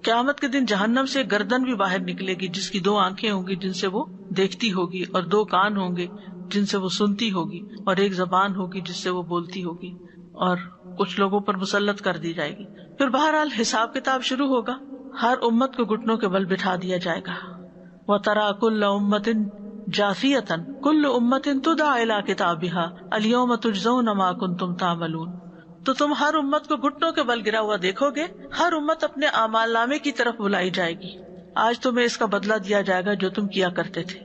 قیامت کے دن جہنم سے گردن بھی باہر نکلے گی، جس کی 2 آنکھیں ہوں گی جن سے وہ دیکھتی ہوگی، اور 2 کان ہوں گے جن سے وہ سنتی ہوگی، اور 1 زبان ہوگی جس سے وہ بولتی ہوگی، اور کچھ لوگوں پر مسلط کر دی جائے گی. پھر بہرحال حساب کتاب شروع ہوگا. ہر امت کو گھٹنوں کے بل بٹھا دیا جائے گا. وَتَرَىٰ كُلَّ أُمَّةٍ جَاثِيَةً كُلُّ أُمَّةٍ تُدْعَىٰ إِلَىٰ كِتَابِهَا الْيَوْمَ تُجْزَوْنَ مَا كُنتُمْ تَعْمَلُونَ. تو تم ہر امت کو گھٹنوں کے بل گرا ہوا دیکھو گے. ہر امت اپنے اعمال نامے کی طرف بلائی جائے گی. آج تمہیں اس کا بدلہ دیا جائے گا جو تم کیا کرتے تھے.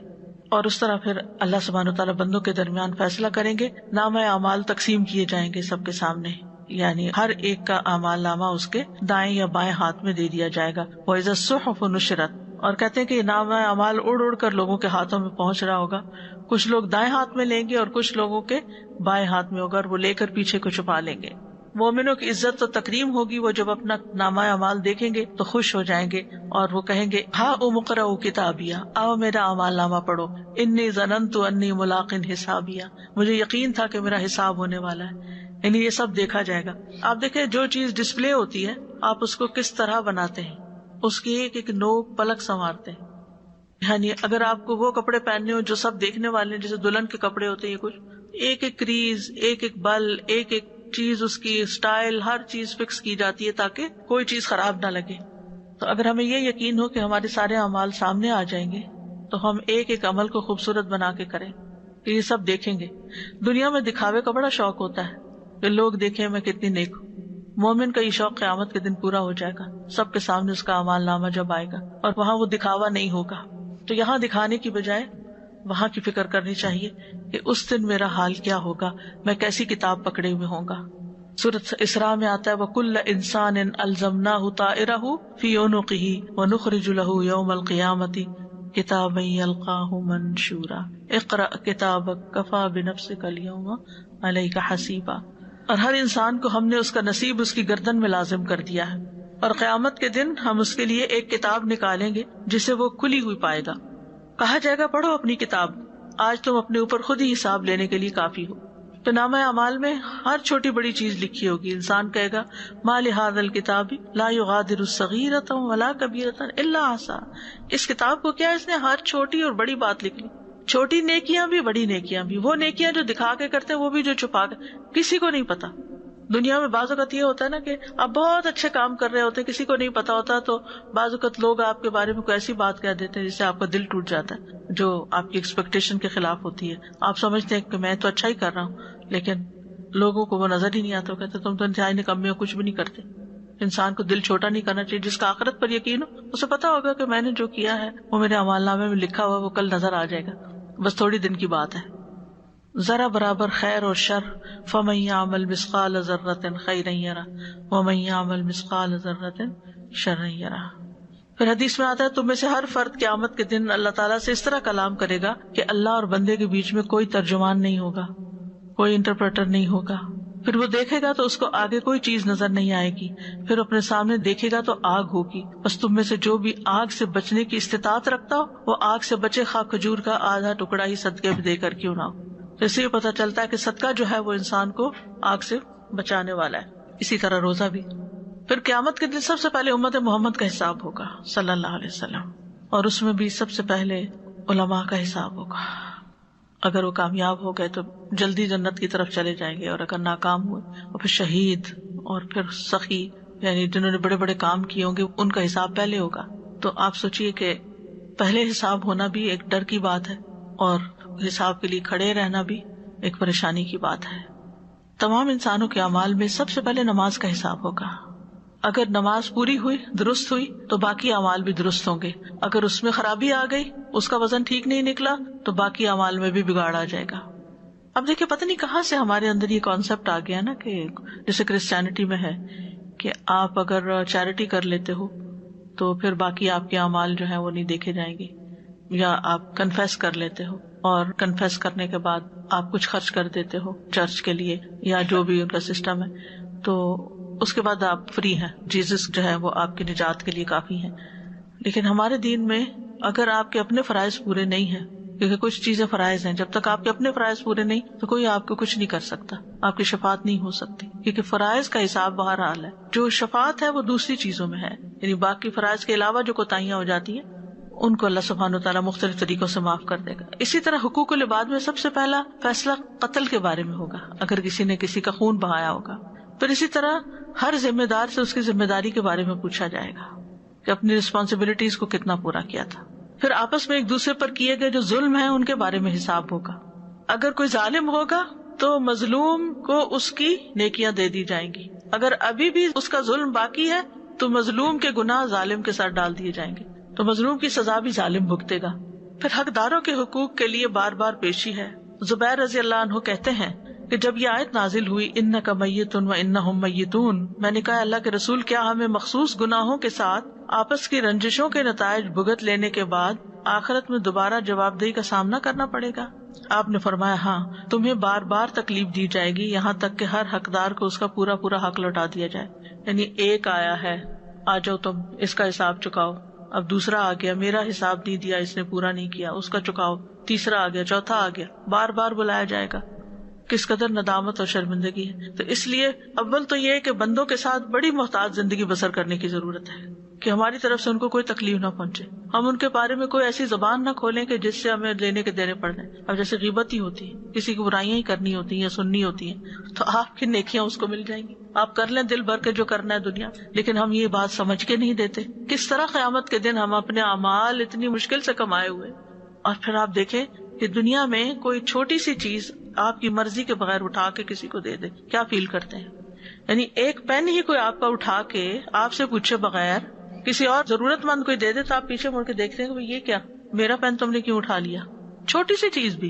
اور اس طرح پھر اللہ سبحانہ وتعالیٰ بندوں کے درمیان فیصلہ کریں گے. نامہ اعمال تقسیم کیے جائیں گے سب کے سامنے، یعنی ہر ایک کا اعمال نامہ اس کے دائیں یا بائیں ہاتھ میں دے دیا جائے گا. وَإِذَا الصُّحُفُ نُشِرَتْ. اور کہتے ہیں کہ نامہ اعمال اڑ اڑ کر لوگوں کے ہاتھوں میں پہنچ رہا ہوگا. کچھ لوگ دائیں ہاتھ میں لیں گے اور کچھ لوگوں کے بائیں ہاتھ میں ہوگا، اور وہ لے کر پیچھے کو چھپا لیں گے. مومنوں کی عزت و تکریم ہوگی. وہ جب اپنا نامہ اعمال دیکھیں گے تو خوش ہو جائیں گے اور وہ کہیں گے ہاؤم اقرؤوا کتابیہ، آؤ میرا اعمال نامہ پڑھو. انی ظننت انی ملاق حسابیہ. مجھے یقین تھا کہ میرا حساب ہونے والا ہے. یعنی یہ سب دیکھا جائے گا. آپ دیکھیں جو چیز ڈسپلے ہوتی ہے آپ اس کو کس طرح بناتے ہیں، اس کی ایک ایک نوک پلک سنوارتے ہیں. یعنی اگر آپ کو وہ کپڑے پہننے ہو جو سب دیکھنے والے ہیں، جیسے دلہن کے کپڑے ہوتے ہیں، کچھ ایک ایک کریز، ایک ایک بل، ایک ایک چیز، اس کی اسٹائل، ہر چیز فکس کی جاتی ہے تاکہ کوئی چیز خراب نہ لگے. تو اگر ہمیں یہ یقین ہو کہ ہمارے سارے اعمال سامنے آ جائیں گے تو ہم ایک ایک عمل کو خوبصورت بنا کے کریں کہ یہ سب دیکھیں گے. دنیا میں دکھاوے کا بڑا شوق ہوتا ہے کہ لوگ دیکھیں میں کتنی نیک ہوں. مومن کا یہ شوق قیامت کے دن پورا ہو جائے گا. سب کے سامنے اس کا اعمال نامہ جب آئے گا اور وہاں وہ دکھاوا نہیں ہوگا. تو یہاں دکھانے کی بجائے وہاں کی فکر کرنی چاہیے کہ اس دن میرا حال کیا ہوگا، میں کیسی کتاب پکڑے ہوئے ہوں گا. سورۃ اسراء میں آتا ہے وَكُلَّ إِنسَانٍ أَلْزَمْنَاهُ طَائِرَهُ فِي عُنُقِهِ وَنُخْرِجُ لَهُ يَوْمَ الْقِيَامَةِ كِتَابًا يَلْقَاهُ مَنشُورًا اقْرَأْ كِتَابَكَ كَفَىٰ بِنَفْسِكَ الْيَوْمَ عَلَيْكَ حَسِيبًا. اور ہر انسان کو ہم نے اس کا نصیب اس کی گردن میں لازم کر دیا ہے، اور قیامت کے دن ہم اس کے لیے ایک کتاب نکالیں گے جسے وہ کھلی ہوئی پائے گا. کہا جائے گا پڑھو اپنی کتاب، آج تم اپنے اوپر خود ہی حساب لینے کے لیے کافی ہو. تو نامہ اعمال میں ہر چھوٹی بڑی چیز لکھی ہوگی. انسان کہے گا ما لہذا الکتاب لا یغادر صغیرۃ ولا کبیرۃ الا احصاها. اس کتاب کو کیا اس نے ہر چھوٹی اور بڑی بات لکھ لی، چھوٹی نیکیاں بھی بڑی نیکیاں بھی، وہ نیکیاں جو دکھا کے کرتے ہیں وہ بھی جو چھپا کے، کسی کو نہیں پتا. دنیا میں بعض اوقات یہ ہوتا ہے نا کہ آپ بہت اچھے کام کر رہے ہوتے ہیں، کسی کو نہیں پتا ہوتا، تو بعض اوقات لوگ آپ کے بارے میں کوئی ایسی بات کہہ دیتے ہیں جس سے آپ کا دل ٹوٹ جاتا ہے، جو آپ کی ایکسپیکٹیشن کے خلاف ہوتی ہے. آپ سمجھتے ہیں کہ میں تو اچھا ہی کر رہا ہوں، لیکن لوگوں کو وہ نظر ہی نہیں آتا. وہ کہتے تم تو انتہائی نکمے ہو، کچھ بھی نہیں کرتے. انسان کو دل چھوٹا نہیں کرنا چاہیے. جس کا آخرت پر یقین ہو اسے پتا ہوگا کہ میں نے جو کیا ہے وہ میرے اعمال نامے میں لکھا ہوا، وہ کل نظر آ جائے گا، بس تھوڑی دن کی بات ہے. ذرا برابر خیر اور شر فمن یعمل مثقال ذرۃ خیرا یرہ ومن یعمل مثقال ذرۃ شرا یرہ. پھر حدیث میں آتا ہے تم میں سے ہر فرد قیامت کے دن اللہ تعالیٰ سے اس طرح کلام کرے گا کہ اللہ اور بندے کے بیچ میں کوئی ترجمان نہیں ہوگا، کوئی انٹرپریٹر نہیں ہوگا. پھر وہ دیکھے گا تو اس کو آگے کوئی چیز نظر نہیں آئے گی. پھر اپنے سامنے دیکھے گا تو آگ ہوگی. بس تم میں سے جو بھی آگ سے بچنے کی استطاعت رکھتا ہو وہ آگ سے بچے، خواہ کھجور کا آدھا ٹکڑا ہی صدقے میں دے کر کیوں نہ ہو. تو اس سے پتہ چلتا ہے کہ صدقہ جو ہے وہ انسان کو آگ سے بچانے والا ہے. اسی طرح روزہ بھی. پھر قیامت کے دن سب سے پہلے امت محمد کا حساب ہوگا صلی اللہ علیہ وسلم، اور اس میں بھی سب سے پہلے علماء کا حساب ہوگا. اگر وہ کامیاب ہو گئے تو جلدی جنت کی طرف چلے جائیں گے، اور اگر ناکام ہوئے اور پھر شہید اور پھر سخی، یعنی جنہوں نے بڑے بڑے کام کیے ہوں گے ان کا حساب پہلے ہوگا. تو آپ سوچئے کہ پہلے حساب ہونا بھی ایک ڈر کی بات ہے، اور حساب کے لیے کھڑے رہنا بھی ایک پریشانی کی بات ہے. تمام انسانوں کے اعمال میں سب سے پہلے نماز کا حساب ہوگا. اگر نماز پوری ہوئی، درست ہوئی، تو باقی اعمال بھی درست ہوں گے. اگر اس میں خرابی آ گئی، اس کا وزن ٹھیک نہیں نکلا، تو باقی اعمال میں بھی بگاڑ آ جائے گا. اب دیکھیں پتہ نہیں کہاں سے ہمارے اندر یہ کانسیپٹ آ گیا نا، کہ جیسے کرسچینٹی میں ہے کہ آپ اگر چیریٹی کر لیتے ہو تو پھر باقی آپ کے اعمال جو ہیں وہ نہیں دیکھے جائیں گے. یا آپ کنفیس کر لیتے ہو اور کنفیس کرنے کے بعد آپ کچھ خرچ کر دیتے ہو چرچ کے لیے یا جو بھی ان کا سسٹم ہے، تو اس کے بعد آپ فری ہیں، جیزس جو ہے وہ آپ کی نجات کے لیے کافی ہیں. لیکن ہمارے دین میں اگر آپ کے اپنے فرائض پورے نہیں ہیں، کیونکہ کچھ چیزیں فرائض ہیں، جب تک آپ کے اپنے فرائض پورے نہیں تو کوئی آپ کو کچھ نہیں کر سکتا، آپ کی شفاعت نہیں ہو سکتی، کیونکہ فرائض کا حساب بہرحال ہے. جو شفاعت ہے وہ دوسری چیزوں میں ہے، یعنی باقی فرائض کے علاوہ جو کوتاہیاں ہو جاتی ہیں ان کو اللہ سبحانہ وتعالیٰ مختلف طریقوں سے معاف کر دے گا. اسی طرح حقوق العباد میں سب سے پہلا فیصلہ قتل کے بارے میں ہوگا، اگر کسی نے کسی کا خون بہایا ہوگا. پھر اسی طرح ہر ذمہ دار سے اس کی ذمہ داری کے بارے میں پوچھا جائے گا کہ اپنی رسپانسبلٹیز کو کتنا پورا کیا تھا. پھر آپس میں ایک دوسرے پر کیے گئے جو ظلم ہیں ان کے بارے میں حساب ہوگا. اگر کوئی ظالم ہوگا تو مظلوم کو اس کی نیکیاں دے دی جائیں گی. اگر ابھی بھی اس کا ظلم باقی ہے تو مظلوم کے گناہ ظالم کے ساتھ ڈال دیے جائیں گے، تو مظلوم کی سزا بھی ظالم بھگتے گا. پھر حقداروں کے حقوق کے لیے بار بار پیشی ہے. زبیر رضی اللہ عنہ کہتے ہیں کہ جب یہ آیت نازل ہوئی انک میت و انہم میتون، میں نے کہا اللہ کے رسول کیا ہمیں مخصوص گناہوں کے ساتھ آپس کی رنجشوں کے نتائج بھگت لینے کے بعد آخرت میں دوبارہ جواب دہی کا سامنا کرنا پڑے گا؟ آپ نے فرمایا ہاں، تمہیں بار بار تکلیف دی جائے گی یہاں تک کہ ہر حقدار کو اس کا پورا پورا حق لوٹا دیا جائے. یعنی ایک آیا ہے، آ جاؤ تم اس کا حساب چکاؤ. اب دوسرا آ گیا، میرا حساب نہیں دیا، اس نے پورا نہیں کیا، اس کا چکاؤ. تیسرا آ گیا، چوتھا آ گیا، بار بار بلایا جائے گا. کس قدر ندامت اور شرمندگی ہے. تو اس لیے اول تو یہ کہ بندوں کے ساتھ بڑی محتاط زندگی بسر کرنے کی ضرورت ہے کہ ہماری طرف سے ان کو کوئی تکلیف نہ پہنچے. ہم ان کے بارے میں کوئی ایسی زبان نہ کھولیں کہ جس سے ہمیں لینے کے دینے پڑ جائیں. اب جیسے غیبت ہی ہوتی ہے، کسی کی برائیاں ہی کرنی ہوتی ہیں یا سننی ہوتی ہیں، تو آپ کی نیکیاں اس کو مل جائیں گی. آپ کر لیں دل بھر کے جو کرنا ہے دنیا، لیکن ہم یہ بات سمجھ کے نہیں دیتے. کس طرح قیامت کے دن ہم اپنے اعمال اتنی مشکل سے کمائے ہوئے، اور پھر آپ دیکھیں کہ دنیا میں کوئی چھوٹی سی چیز آپ کی مرضی کے بغیر اٹھا کے کسی کو دے دے، کیا فیل کرتے ہیں؟ یعنی ایک پین ہی کوئی آپ کا اٹھا کے آپ سے پوچھے بغیر کسی اور ضرورت مند کوئی دے دے تو آپ پیچھے مڑ کے دیکھتے ہیں کہ یہ کیا، میرا پین تم نے کیوں اٹھا لیا؟ چھوٹی سی چیز بھی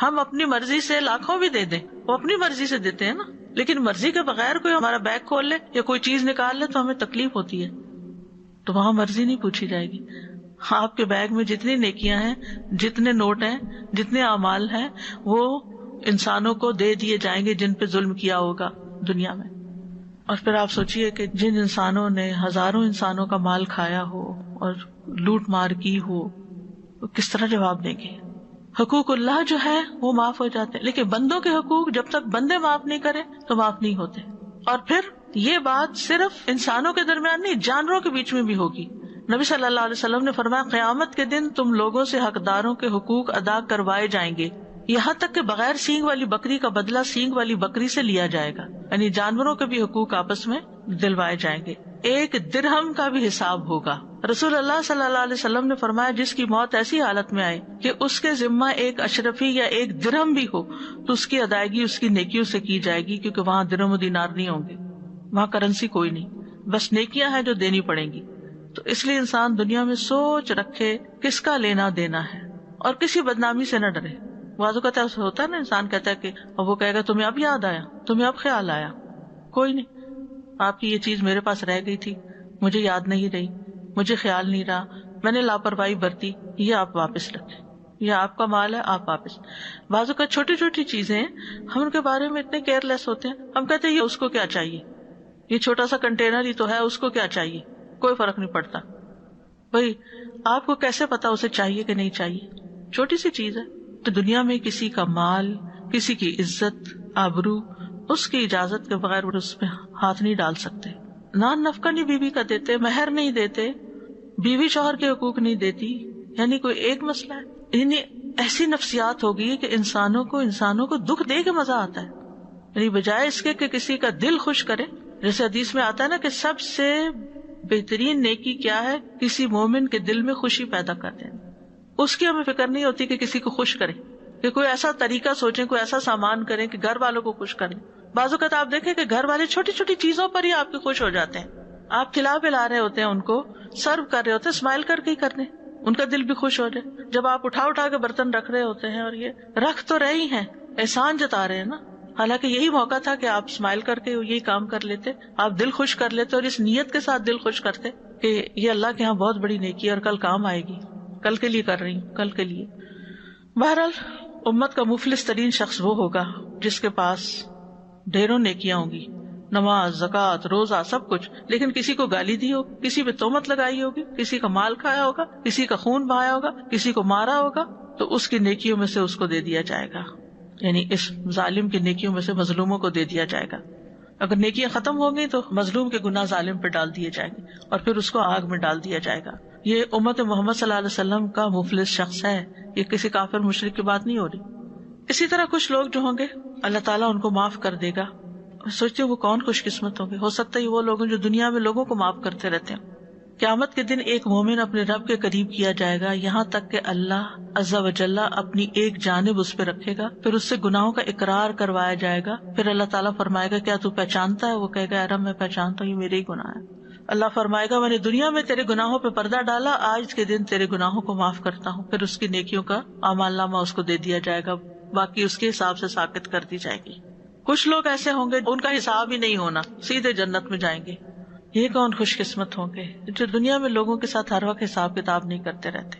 ہم اپنی مرضی سے لاکھوں بھی دے دیں، وہ اپنی مرضی سے دیتے ہیں نا، لیکن مرضی کے بغیر کوئی ہمارا بیگ کھول لے یا کوئی چیز نکال لے تو ہمیں تکلیف ہوتی ہے. تو وہاں مرضی نہیں پوچھی جائے گی. آپ کے بیگ میں جتنی نیکیاں ہیں، جتنے نوٹ ہیں، جتنے اعمال ہیں، وہ انسانوں کو دے دیے جائیں گے جن پہ ظلم کیا ہوگا دنیا میں. اور پھر آپ سوچئے کہ جن انسانوں نے ہزاروں انسانوں کا مال کھایا ہو اور لوٹ مار کی ہو، وہ کس طرح جواب دیں گے؟ حقوق اللہ جو ہے وہ معاف ہو جاتے ہیں، لیکن بندوں کے حقوق جب تک بندے معاف نہیں کرے تو معاف نہیں ہوتے. اور پھر یہ بات صرف انسانوں کے درمیان نہیں، جانوروں کے بیچ میں بھی ہوگی. نبی صلی اللہ علیہ وسلم نے فرمایا قیامت کے دن تم لوگوں سے حقداروں کے حقوق ادا کروائے جائیں گے، یہاں تک کہ بغیر سینگ والی بکری کا بدلہ سینگ والی بکری سے لیا جائے گا. یعنی جانوروں کے بھی حقوق آپس میں دلوائے جائیں گے. ایک درہم کا بھی حساب ہوگا. رسول اللہ صلی اللہ علیہ وسلم نے فرمایا جس کی موت ایسی حالت میں آئے کہ اس کے ذمہ ایک اشرفی یا ایک درہم بھی ہو تو اس کی ادائیگی اس کی نیکیوں سے کی جائے گی، کیونکہ وہاں درہم و دینار نہیں ہوں گے، وہاں کرنسی کوئی نہیں، بس نیکیاں ہیں جو دینی پڑیں گی. تو اس لیے انسان دنیا میں سوچ رکھے کس کا لینا دینا ہے اور کسی بدنامی سے نہ ڈرے. بعض اوقات ایسا ہوتا ہے نا، انسان کہتا ہے کہ وہ کہے گا تمہیں اب یاد آیا، تمہیں اب خیال آیا. کوئی نہیں، آپ کی یہ چیز میرے پاس رہ گئی تھی، مجھے یاد نہیں رہی، مجھے خیال نہیں رہا، میں نے لاپرواہی برتی، یہ آپ واپس رکھیں، یہ آپ کا مال ہے، آپ واپس. بعض اوقات چھوٹی چھوٹی چیزیں ہم ان کے بارے میں اتنے کیئر لیس ہوتے ہیں، ہم کہتے ہیں یہ اس کو کیا چاہیے، یہ چھوٹا سا کنٹینر ہی تو ہے، اس کو کیا چاہیے، کوئی فرق نہیں پڑتا. بھائی آپ کو کیسے پتا اسے چاہیے کہ نہیں چاہیے؟ چھوٹی سی چیز ہے. تو دنیا میں کسی کا مال، کسی کی عزت، آبرو اس کی اجازت کے بغیر اس پہ ہاتھ نہیں ڈال سکتے. نان نفقہ نہیں بیوی کا دیتے، مہر نہیں دیتے، بیوی شوہر کے حقوق نہیں دیتی، یعنی کوئی ایک مسئلہ ہے. یعنی ایسی نفسیات ہوگی کہ انسانوں کو دکھ دے کے مزہ آتا ہے. یعنی بجائے اس کے کہ کسی کا دل خوش کرے، جیسے حدیث میں آتا ہے نا کہ سب سے بہترین نیکی کیا ہے، کسی مومن کے دل میں خوشی پیدا کر دینا. اس کی ہمیں فکر نہیں ہوتی کہ کسی کو خوش کرے، کہ کوئی ایسا طریقہ سوچیں، کوئی ایسا سامان کریں کہ گھر والوں کو خوش کریں. بعض اوقات آپ دیکھیں کہ گھر والے چھوٹی چھوٹی چیزوں پر ہی آپ کے خوش ہو جاتے ہیں. آپ کھلا پلا رہے ہوتے ہیں، ان کو سرو کر رہے ہوتے ہیں، اسمائل کر کے ہی کرنے، ان کا دل بھی خوش ہو جائے. جب آپ اٹھا کے برتن رکھ رہے ہوتے ہیں، اور یہ رکھ تو رہے ہی ہیں، احسان جتا رہے ہیں نا، حالانکہ یہی موقع تھا کہ آپ اسمائل کر کے یہی کام کر لیتے، آپ دل خوش کر لیتے، اور اس نیت کے ساتھ دل خوش کرتے کہ یہ اللہ کے ہاں بہت بڑی نیکی ہے اور کل کام آئے گی، کل کے لیے کر رہی ہوں، کل کے لیے. بہرحال امت کا مفلس ترین شخص وہ ہوگا جس کے پاس ڈھیروں نیکیاں ہوں گی، نماز، زکوٰۃ، روزہ، سب کچھ، لیکن کسی کو گالی دی ہوگی، کسی پہ تہمت لگائی ہوگی، کسی کا مال کھایا ہوگا، کسی کا خون بہایا ہوگا، کسی کو مارا ہوگا، تو اس کی نیکیوں میں سے اس کو دے دیا جائے گا. یعنی اس ظالم کی نیکیوں میں سے مظلوموں کو دے دیا جائے گا. اگر نیکیاں ختم ہو گئی تو مظلوم کے گناہ ظالم پہ ڈال دیے جائیں گے اور پھر اس کو آگ میں ڈال دیا جائے گا. یہ امت محمد صلی اللہ علیہ وسلم کا مفلس شخص ہے، یہ کسی کافر مشرک کی بات نہیں ہو رہی. اسی طرح کچھ لوگ جو ہوں گے اللہ تعالیٰ ان کو معاف کر دے گا. سوچتے وہ کون خوش قسمت ہوں گے. ہو سکتا ہے وہ لوگ جو دنیا میں لوگوں کو معاف کرتے رہتے ہیں. قیامت کے دن ایک مومن اپنے رب کے قریب کیا جائے گا، یہاں تک کہ اللہ عز و جل اپنی ایک جانب اس پہ رکھے گا، پھر اس سے گناہوں کا اقرار کروایا جائے گا. پھر اللہ تعالیٰ فرمائے گا کیا تو پہچانتا ہے؟ وہ کہے گا اے رب میں پہچانتا ہوں، یہ میرے ہی گناہ ہے. اللہ فرمائے گا میں نے دنیا میں تیرے گناہوں پہ پردہ ڈالا، آج کے دن تیرے گناہوں کو معاف کرتا ہوں. پھر اس کی نیکیوں کا اعمال نامہ اس کو دے دیا جائے گا، باقی اس کے حساب سے ساقط کر دی جائے گی. کچھ لوگ ایسے ہوں گے ان کا حساب ہی نہیں ہونا، سیدھے جنت میں جائیں گے. یہ کون خوش قسمت ہوں گے جو دنیا میں لوگوں کے ساتھ ہر وقت حساب کتاب نہیں کرتے رہتے.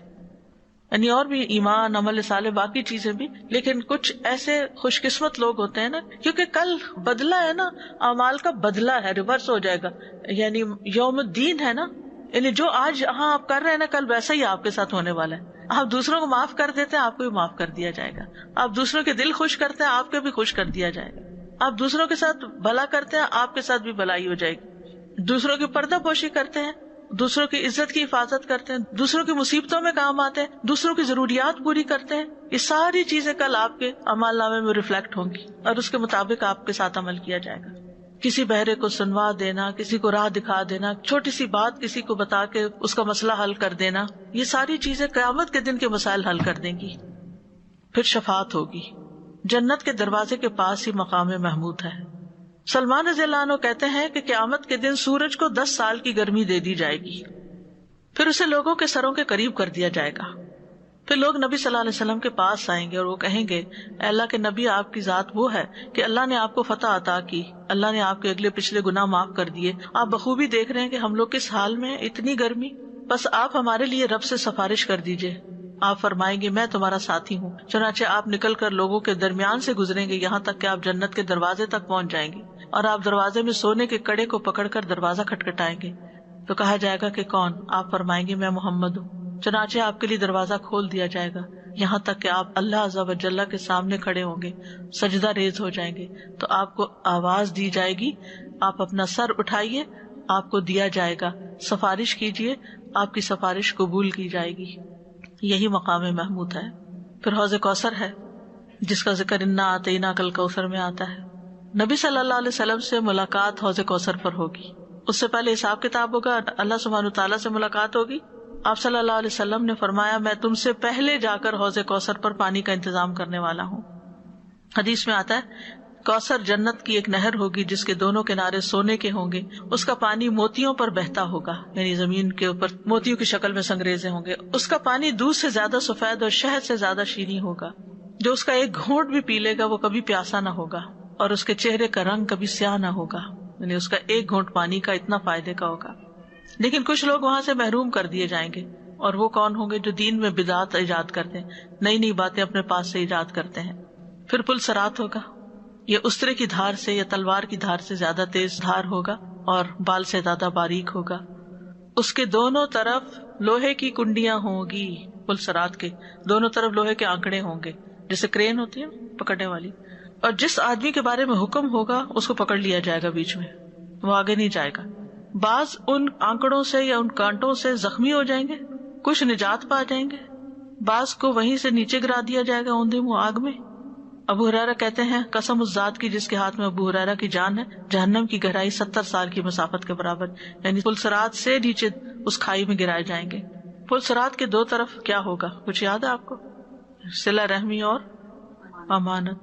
یعنی اور بھی ایمان، عمل صالح، باقی چیزیں بھی، لیکن کچھ ایسے خوش قسمت لوگ ہوتے ہیں نا، کیونکہ کل بدلہ ہے نا، اعمال کا بدلہ ہے، ریورس ہو جائے گا. یعنی یوم الدین ہے نا، یعنی جو آج ہاں آپ کر رہے ہیں نا، کل ویسا ہی آپ کے ساتھ ہونے والا ہے. آپ دوسروں کو معاف کر دیتے ہیں، آپ کو بھی معاف کر دیا جائے گا. آپ دوسروں کے دل خوش کرتے ہیں، آپ کے بھی خوش کر دیا جائے گا. آپ دوسروں کے ساتھ بھلا کرتے ہیں، آپ کے ساتھ بھی بھلائی ہو جائے گی. دوسروں کی پردہ پوشی کرتے ہیں، دوسروں کی عزت کی حفاظت کرتے ہیں، دوسروں کی مصیبتوں میں کام آتے ہیں، دوسروں کی ضروریات پوری کرتے ہیں، یہ ساری چیزیں کل آپ کے اعمال نامے میں ریفلیکٹ ہوں گی اور اس کے مطابق آپ کے ساتھ عمل کیا جائے گا. کسی بہرے کو سنوا دینا، کسی کو راہ دکھا دینا، چھوٹی سی بات کسی کو بتا کے اس کا مسئلہ حل کر دینا، یہ ساری چیزیں قیامت کے دن کے مسائل حل کر دیں گی. پھر شفاعت ہوگی. جنت کے دروازے کے پاس ہی مقام محمود ہے. سلمان رضی اللہ عنہ کہتے ہیں کہ قیامت کے دن سورج کو 10 سال کی گرمی دے دی جائے گی، پھر اسے لوگوں کے سروں کے قریب کر دیا جائے گا. پھر لوگ نبی صلی اللہ علیہ وسلم کے پاس آئیں گے اور وہ کہیں گے اے اللہ کے نبی، آپ کی ذات وہ ہے کہ اللہ نے آپ کو فتح عطا کی، اللہ نے آپ کے اگلے پچھلے گناہ معاف کر دیے، آپ بخوبی دیکھ رہے ہیں کہ ہم لوگ کس حال میں، اتنی گرمی، بس آپ ہمارے لیے رب سے سفارش کر دیجئے. آپ فرمائیں گے میں تمہارا ساتھی ہوں. چنانچہ آپ نکل کر لوگوں کے درمیان سے گزریں گے یہاں تک کہ آپ جنت کے دروازے تک پہنچ جائیں گے، اور آپ دروازے میں سونے کے کڑے کو پکڑ کر دروازہ کھٹکھٹائیں گے. تو کہا جائے گا کہ کون؟ آپ فرمائیں گے میں محمد ہوں. چنانچہ آپ کے لیے دروازہ کھول دیا جائے گا یہاں تک کہ آپ اللہ عز و جل کے سامنے کھڑے ہوں گے، سجدہ ریز ہو جائیں گے. تو آپ کو آواز دی جائے گی آپ اپنا سر اٹھائیے، آپ کو دیا جائے گا، سفارش کیجیے، آپ کی سفارش قبول کی جائے گی. یہی مقام محمود ہے. پھر حوض کوثر ہے جس کا ذکر انا اعطیناک الکوثر میں آتا ہے. نبی صلی اللہ علیہ وسلم سے ملاقات حوض کوثر پر ہوگی. اس سے پہلے حساب کتاب ہوگا، اللہ سبحانہ تعالیٰ سے ملاقات ہوگی. آپ صلی اللہ علیہ وسلم نے فرمایا میں تم سے پہلے جا کر حوض کوثر پر پانی کا انتظام کرنے والا ہوں. حدیث میں آتا ہے کوثر جنت کی ایک نہر ہوگی جس کے دونوں کنارے سونے کے ہوں گے، اس کا پانی موتیوں پر بہتا ہوگا، یعنی زمین کے اوپر موتیوں کی شکل میں سنگریزے ہوں گے. اس کا پانی دودھ سے زیادہ سفید اور شہد سے زیادہ شیریں ہوگا. جو اس کا ایک گھونٹ بھی پی لے گا وہ کبھی پیاسا نہ ہوگا، اور اس کے چہرے کا رنگ کبھی سیاہ نہ ہوگا. یعنی اس کا ایک گھونٹ پانی کا اتنا فائدے کا ہوگا. لیکن کچھ لوگ وہاں سے محروم کر دیے جائیں گے، اور وہ کون ہوں گے؟ جو دین میں بدعات ایجاد کرتے ہیں، نئی نئی باتیں اپنے پاس سے ایجاد کرتے ہیں. پھر پل صراط ہوگا، یہ استرے کی دھار سے یا تلوار کی دھار سے زیادہ تیز دھار ہوگا اور بال سے زیادہ باریک ہوگا. اس کے دونوں طرف لوہے کی کنڈیاں ہوں گی. پل صراط کے دونوں طرف لوہے کے آنکڑے ہوں گے، جیسے کرین ہوتی ہے پکڑنے والی، اور جس آدمی کے بارے میں حکم ہوگا اس کو پکڑ لیا جائے گا بیچ میں، وہ آگے نہیں جائے گا. بعض ان آنکڑوں سے یا ان کانٹوں سے زخمی ہو جائیں گے، کچھ نجات پا جائیں گے، بعض کو وہیں سے نیچے گرا دیا جائے گا اوندے منہ آگ میں. ابو ہریرہ کہتے ہیں قسم اس ذات کی جس کے ہاتھ میں ابو ہریرہ کی جان ہے، جہنم کی گہرائی 70 سال کی مسافت کے برابر، یعنی پل صراط سے نیچے اس کھائی میں گرائے جائیں گے. پل صراط کے دو طرف کیا ہوگا کچھ یاد ہے آپ کو؟ صلہ رحمی اور امانت.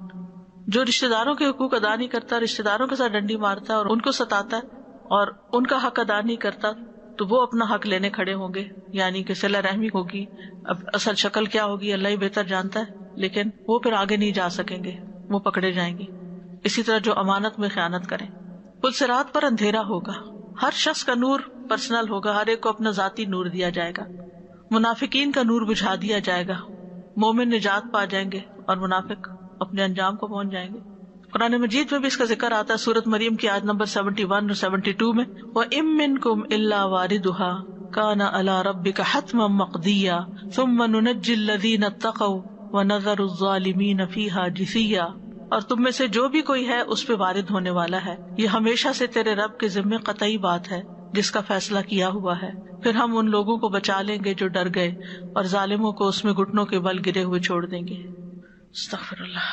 جو رشتہ داروں کے حقوق ادا نہیں کرتا، رشتہ داروں کے ساتھ ڈنڈی مارتا ہے اور ان کو ستاتا ہے اور ان کا حق ادا نہیں کرتا، تو وہ اپنا حق لینے کھڑے ہوں گے، یعنی کہ صلہ رحمی ہوگی. اب اصل شکل کیا ہوگی اللہ ہی بہتر جانتا ہے، لیکن وہ پھر آگے نہیں جا سکیں گے، وہ پکڑے جائیں گے. اسی طرح جو امانت میں خیانت کریں. پل صراط پر اندھیرا ہوگا، ہر شخص کا نور پرسنل ہوگا، ہر ایک کو اپنا ذاتی نور دیا جائے گا. منافقین کا نور بجھا دیا جائے گا، مومن نجات پا جائیں گے اور منافق اپنے انجام کو پہنچ جائیں گے. قرآن مجید میں بھی اس کا ذکر آتا ہے، سورۃ مریم کی آیت نمبر 71 اور 72 میں، وَإِن مِّنكُمْ إِلَّا وَارِدُهَا كَانَ عَلَىٰ رَبِّكَ حَتْمًا مَّقْضِيًّا ثُمَّ نُنَجِّي الَّذِينَ اتَّقَوْا وَنَذَرُ الظَّالِمِينَ فِيهَا جِثِيًّا. اور تم میں سے جو بھی کوئی ہے اس پہ وارد ہونے والا ہے، یہ ہمیشہ سے تیرے رب کے ذمے قطعی بات ہے جس کا فیصلہ کیا ہوا ہے. پھر ہم ان لوگوں کو بچا لیں گے جو ڈر گئے اور ظالموں کو اس میں گھٹنوں کے بل گرے ہوئے چھوڑ دیں گے. استغفر اللہ.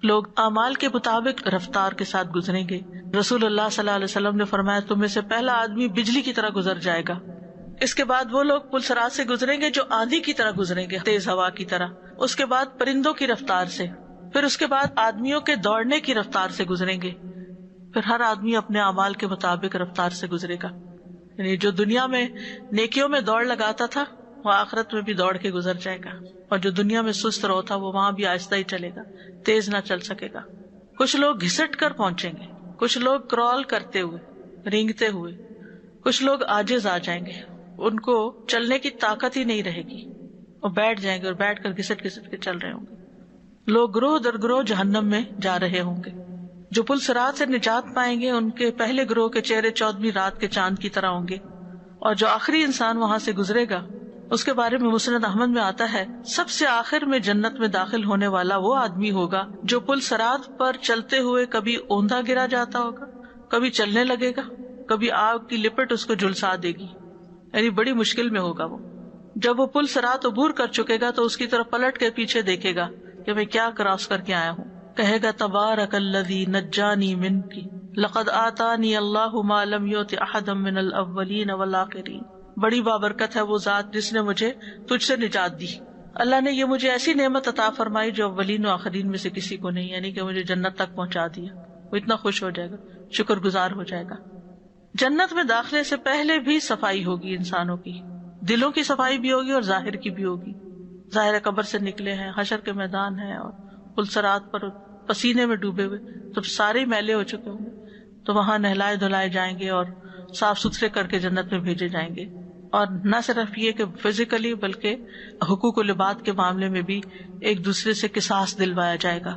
لوگ اعمال کے مطابق رفتار کے ساتھ گزریں گے. رسول اللہ صلی اللہ علیہ وسلم نے فرمایا تم میں سے پہلا آدمی بجلی کی طرح گزر جائے گا، اس کے بعد وہ لوگ پل صراط سے گزریں گے جو آندھی کی طرح گزریں گے، تیز ہوا کی طرح، اس کے بعد پرندوں کی رفتار سے، پھر اس کے بعد آدمیوں کے دوڑنے کی رفتار سے گزریں گے، پھر ہر آدمی اپنے اعمال کے مطابق رفتار سے گزرے گا. یعنی جو دنیا میں نیکیوں میں دوڑ لگاتا تھا وہ آخرت میں بھی دوڑ کے گزر جائے گا، اور جو دنیا میں سست رہتا وہ وہاں بھی آہستہ ہی چلے گا، تیز نہ چل سکے گا. کچھ لوگ گھسٹ کر پہنچیں گے، کچھ لوگ کرال کرتے ہوئے، رینگتے ہوئے، کچھ لوگ عاجز آ جائیں گے، ان کو چلنے کی طاقت ہی نہیں رہے گی، وہ بیٹھ جائیں گے اور بیٹھ کر گھسٹ گھسٹ کے چل رہے ہوں گے. لوگ گروہ در گروہ جہنم میں جا رہے ہوں گے. جو پل صراط سے نجات پائیں گے ان کے پہلے گروہ کے چہرے 14ویں رات کے چاند کی طرح ہوں گے، اور جو آخری انسان وہاں سے گزرے گا اس کے بارے میں مسند احمد میں آتا ہے سب سے آخر میں جنت میں داخل ہونے والا وہ آدمی ہوگا جو پل صراط پر چلتے ہوئے کبھی اوندا گرا جاتا ہوگا، کبھی چلنے لگے گا، کبھی آگ کی لپٹ اس کو جھلسا دے گی، یعنی بڑی مشکل میں ہوگا وہ. جب وہ پل صراط عبور کر چکے گا تو اس کی طرف پلٹ کے پیچھے دیکھے گا کہ میں کیا کراس کر کے آیا ہوں، کہے گا تبارک الذی نجانی منک لقد آتانی اللہ ما لم یؤت احدا من الاولین والآخرین. بڑی بابرکت ہے وہ ذات جس نے مجھے تجھ سے نجات دی، اللہ نے یہ مجھے ایسی نعمت عطا فرمائی جو اولین و آخرین میں سے کسی کو نہیں، یعنی کہ مجھے جنت تک پہنچا دیا. وہ اتنا خوش ہو جائے گا، شکر گزار ہو جائے گا. جنت میں داخلے سے پہلے بھی صفائی ہوگی، انسانوں کی دلوں کی صفائی بھی ہوگی اور ظاہر کی بھی ہوگی. ظاہر قبر سے نکلے ہیں، حشر کے میدان ہیں اور پل صراط پر پسینے میں ڈوبے ہوئے تو سارے میلے ہو چکے ہوں گے، تو وہاں نہلائے دھلائے جائیں گے اور صاف ستھرے کر کے جنت میں بھیجے جائیں گے. اور نہ صرف یہ کہ فزیکلی بلکہ حقوق و لباد کے معاملے میں بھی ایک دوسرے سے قصاص دلوایا جائے گا.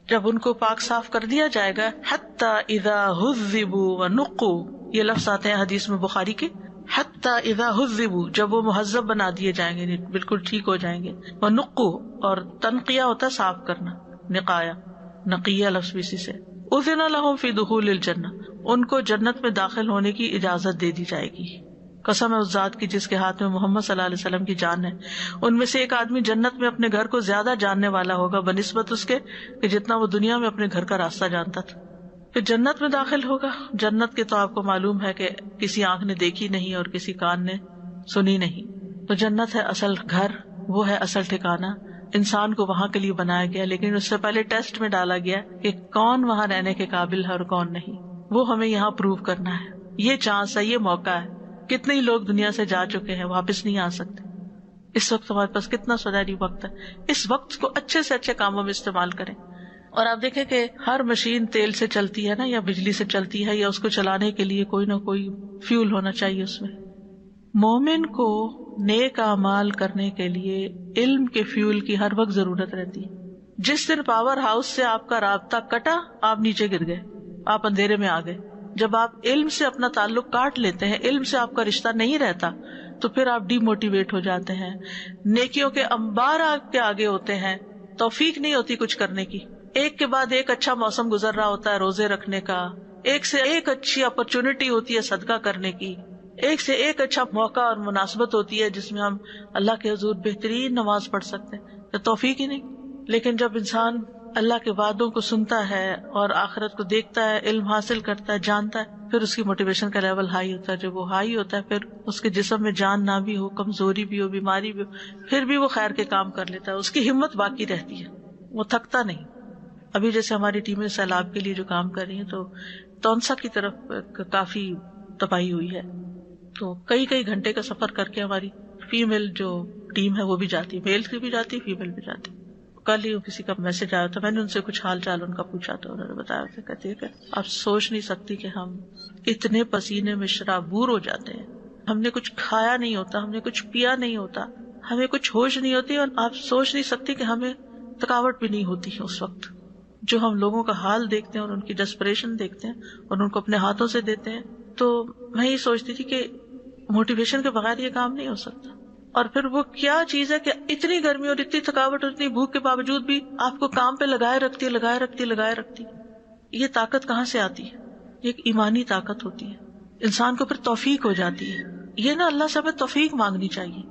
جب ان کو پاک صاف کر دیا جائے گا، حتی اذا حذبوا ونقوا، یہ لفظ آتے ہیں حدیث میں بخاری کے، حتی اذا حذبوا، جب وہ مہذب بنا دیے جائیں گے، بالکل ٹھیک ہو جائیں گے، ونقوا، اور تنقیہ ہوتا ہے صاف کرنا، نقایا، نقیہ لفظ بھی اسی سے، اذن لهم فی دخول الجنہ، ان کو جنت میں داخل ہونے کی اجازت دے دی جائے گی. قسم ہے اس ذات کی جس کے ہاتھ میں محمد صلی اللہ علیہ وسلم کی جان ہے، ان میں سے ایک آدمی جنت میں اپنے گھر کو زیادہ جاننے والا ہوگا بنسبت اس کے کہ جتنا وہ دنیا میں اپنے گھر کا راستہ جانتا تھا. پھر جنت میں داخل ہوگا. جنت کے تو آپ کو معلوم ہے کہ کسی آنکھ نے دیکھی نہیں اور کسی کان نے سنی نہیں. تو جنت ہے اصل گھر، وہ ہے اصل ٹھکانہ. انسان کو وہاں کے لیے بنایا گیا، لیکن اس سے پہلے ٹیسٹ میں ڈالا گیا کہ کون وہاں رہنے کے قابل ہے اور کون نہیں. وہ ہمیں یہاں پروو کرنا ہے. یہ چانس ہے، یہ موقع ہے. کتنے ہی لوگ دنیا سے جا چکے ہیں، واپس نہیں آ سکتے. اس وقت ہمارے پاس کتنا سنہری وقت ہے، اس وقت کو اچھے سے اچھے کاموں میں استعمال کریں. اور آپ دیکھیں کہ ہر مشین تیل سے چلتی ہے نا، یا بجلی سے چلتی ہے، یا اس کو چلانے کے لیے کوئی نہ کوئی فیول ہونا چاہیے اس میں. مومن کو نیک اعمال کرنے کے لیے علم کے فیول کی ہر وقت ضرورت رہتی ہے. جس دن پاور ہاؤس سے آپ کا رابطہ کٹا، آپ نیچے گر گئے، آپ اندھیرے میں آ گئے. جب آپ علم سے اپنا تعلق کاٹ لیتے ہیں، علم سے آپ کا رشتہ نہیں رہتا، تو پھر آپ ڈی موٹیویٹ ہو جاتے ہیں. نیکیوں کے انبار آپ کے آگے ہوتے ہیں، توفیق نہیں ہوتی کچھ کرنے کی. ایک کے بعد ایک اچھا موسم گزر رہا ہوتا ہے روزے رکھنے کا، ایک سے ایک اچھی اپرچونٹی ہوتی ہے صدقہ کرنے کی، ایک سے ایک اچھا موقع اور مناسبت ہوتی ہے جس میں ہم اللہ کے حضور بہترین نماز پڑھ سکتے ہیں، تو توفیق ہی نہیں۔ لیکن جب انسان اللہ کے وعدوں کو سنتا ہے اور آخرت کو دیکھتا ہے، علم حاصل کرتا ہے، جانتا ہے، پھر اس کی موٹیویشن کا لیول ہائی ہوتا ہے۔ جب وہ ہائی ہوتا ہے پھر اس کے جسم میں جان نہ بھی ہو، کمزوری بھی ہو، بیماری بھی ہو، پھر بھی وہ خیر کے کام کر لیتا ہے، اس کی ہمت باقی رہتی ہے، وہ تھکتا نہیں۔ ابھی جیسے ہماری ٹیمیں سیلاب کے لیے جو کام کر رہی ہیں تو تونسا کی طرف کافی تباہی ہوئی ہے، تو کئی گھنٹے کا سفر کر کے ہماری فیمیل جو ٹیم ہے وہ بھی جاتی، میل کی بھی جاتی، فیمیل بھی جاتی۔ کل ہی کسی کا میسج آیا تھا، میں نے ان سے کچھ حال چال ان کا پوچھا تو انہوں نے بتایا تھا، کہتے ہیں کہ آپ سوچ نہیں سکتی کہ ہم اتنے پسینے میں شرابور ہو جاتے ہیں، ہم نے کچھ کھایا نہیں ہوتا، ہم نے کچھ پیا نہیں ہوتا، ہمیں کچھ ہوش نہیں ہوتی، اور آپ سوچ نہیں سکتی کہ ہمیں تھکاوٹ بھی نہیں ہوتی ہے اس وقت۔ جو ہم لوگوں کا حال دیکھتے ہیں اور ان کی ڈسپریشن دیکھتے ہیں اور ان کو اپنے ہاتھوں سے دیتے ہیں، تو میں یہ سوچتی تھی کہ موٹیویشن کے بغیر یہ کام نہیں ہو سکتا۔ اور پھر وہ کیا چیز ہے کہ اتنی گرمی اور اتنی تھکاوٹ اور اتنی بھوک کے باوجود بھی آپ کو کام پہ لگائے رکھتی۔ یہ طاقت کہاں سے آتی ہے؟ یہ ایک ایمانی طاقت ہوتی ہے، انسان کو پھر توفیق ہو جاتی ہے۔ یہ نا اللہ سے ہمیں توفیق مانگنی چاہیے۔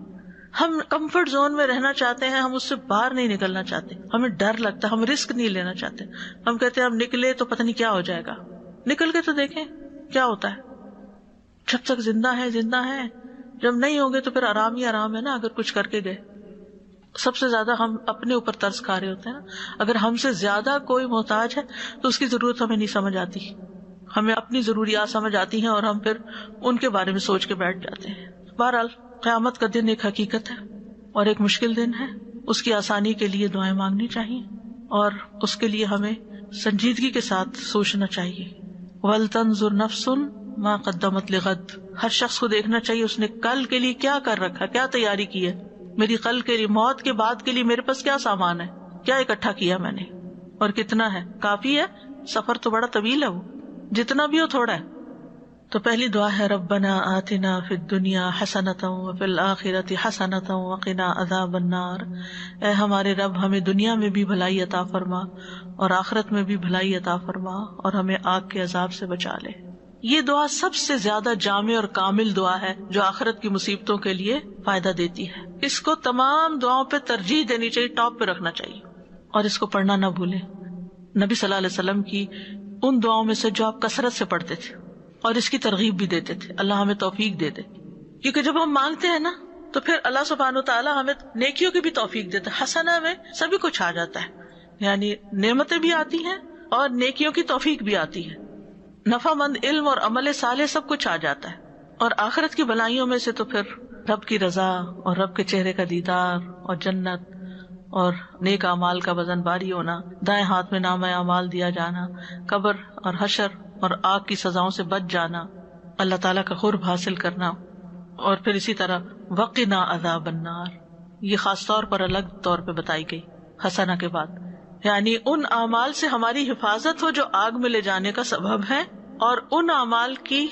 ہم کمفرٹ زون میں رہنا چاہتے ہیں، ہم اس سے باہر نہیں نکلنا چاہتے، ہمیں ڈر لگتا ہے، ہم رسک نہیں لینا چاہتے، ہم کہتے ہیں ہم نکلے تو پتہ نہیں کیا ہو جائے گا۔ نکل کے تو دیکھیں کیا ہوتا ہے، جب تک زندہ ہے، جب نہیں ہوں گے تو پھر آرام ہی آرام ہے نا۔ اگر کچھ کر کے گئے، سب سے زیادہ ہم اپنے اوپر ترس کھا رہے ہوتے ہیں نا۔ اگر ہم سے زیادہ کوئی محتاج ہے تو اس کی ضرورت ہمیں نہیں سمجھ آتی، ہمیں اپنی ضروریات سمجھ آتی ہیں اور ہم پھر ان کے بارے میں سوچ کے بیٹھ جاتے ہیں۔ بہرحال قیامت کا دن ایک حقیقت ہے اور ایک مشکل دن ہے، اس کی آسانی کے لیے دعائیں مانگنی چاہیے اور اس کے لیے ہمیں سنجیدگی کے ساتھ سوچنا چاہیے۔ وَلْتَنظُرْ نَفْسٌ مَا قَدَّمَتْ لِغَدٍ، ہر شخص کو دیکھنا چاہیے اس نے کل کے لیے کیا کر رکھا، کیا تیاری کی ہے، میری کل کے لیے، موت کے بعد کے لیے میرے پاس کیا سامان ہے، کیا اکٹھا کیا میں نے اور کتنا ہے، کافی ہے؟ سفر تو بڑا طویل ہے، وہ جتنا بھی ہو تھوڑا ہے۔ تو پہلی دعا ہے ربنا آتنا فی الدنیا حسنۃ وفی الآخرۃ حسنۃ وقنا عذاب النار، اے ہمارے رب ہمیں دنیا میں بھی بھلائی عطا فرما اور آخرت میں بھی بھلائی عطا فرما اور ہمیں آگ کے عذاب سے بچا لے۔ یہ دعا سب سے زیادہ جامع اور کامل دعا ہے جو آخرت کی مصیبتوں کے لیے فائدہ دیتی ہے۔ اس کو تمام دعاؤں پہ ترجیح دینی چاہیے، ٹاپ پہ رکھنا چاہیے، اور اس کو پڑھنا نہ بھولیں۔ نبی صلی اللہ علیہ وسلم کی ان دعاؤں میں سے جو آپ کثرت سے پڑھتے تھے اور اس کی ترغیب بھی دیتے تھے، اللہ ہمیں توفیق دے دے، کیونکہ جب ہم مانگتے ہیں نا تو پھر اللہ سبحانہ و تعالیٰ ہمیں نیکیوں کی بھی توفیق دیتا ہے۔ حسنہ میں سبھی کچھ آ جاتا ہے، یعنی نعمتیں بھی آتی ہیں اور نیکیوں کی توفیق بھی آتی ہے، نفع مند علم اور عمل صالح سب کچھ آ جاتا ہے۔ اور آخرت کی بھلائیوں میں سے تو پھر رب کی رضا اور رب کے چہرے کا دیدار اور جنت اور نیک اعمال کا وزن باری ہونا، دائیں ہاتھ میں نامہ اعمال دیا جانا، قبر اور حشر اور آگ کی سزاؤں سے بچ جانا، اللہ تعالیٰ کا قرب حاصل کرنا، اور پھر اسی طرح وقنا عذاب النار، یہ خاص طور پر الگ طور پہ بتائی گئی حسنہ کے بعد، یعنی ان اعمال سے ہماری حفاظت ہو جو آگ میں لے جانے کا سبب ہے، اور ان اعمال کی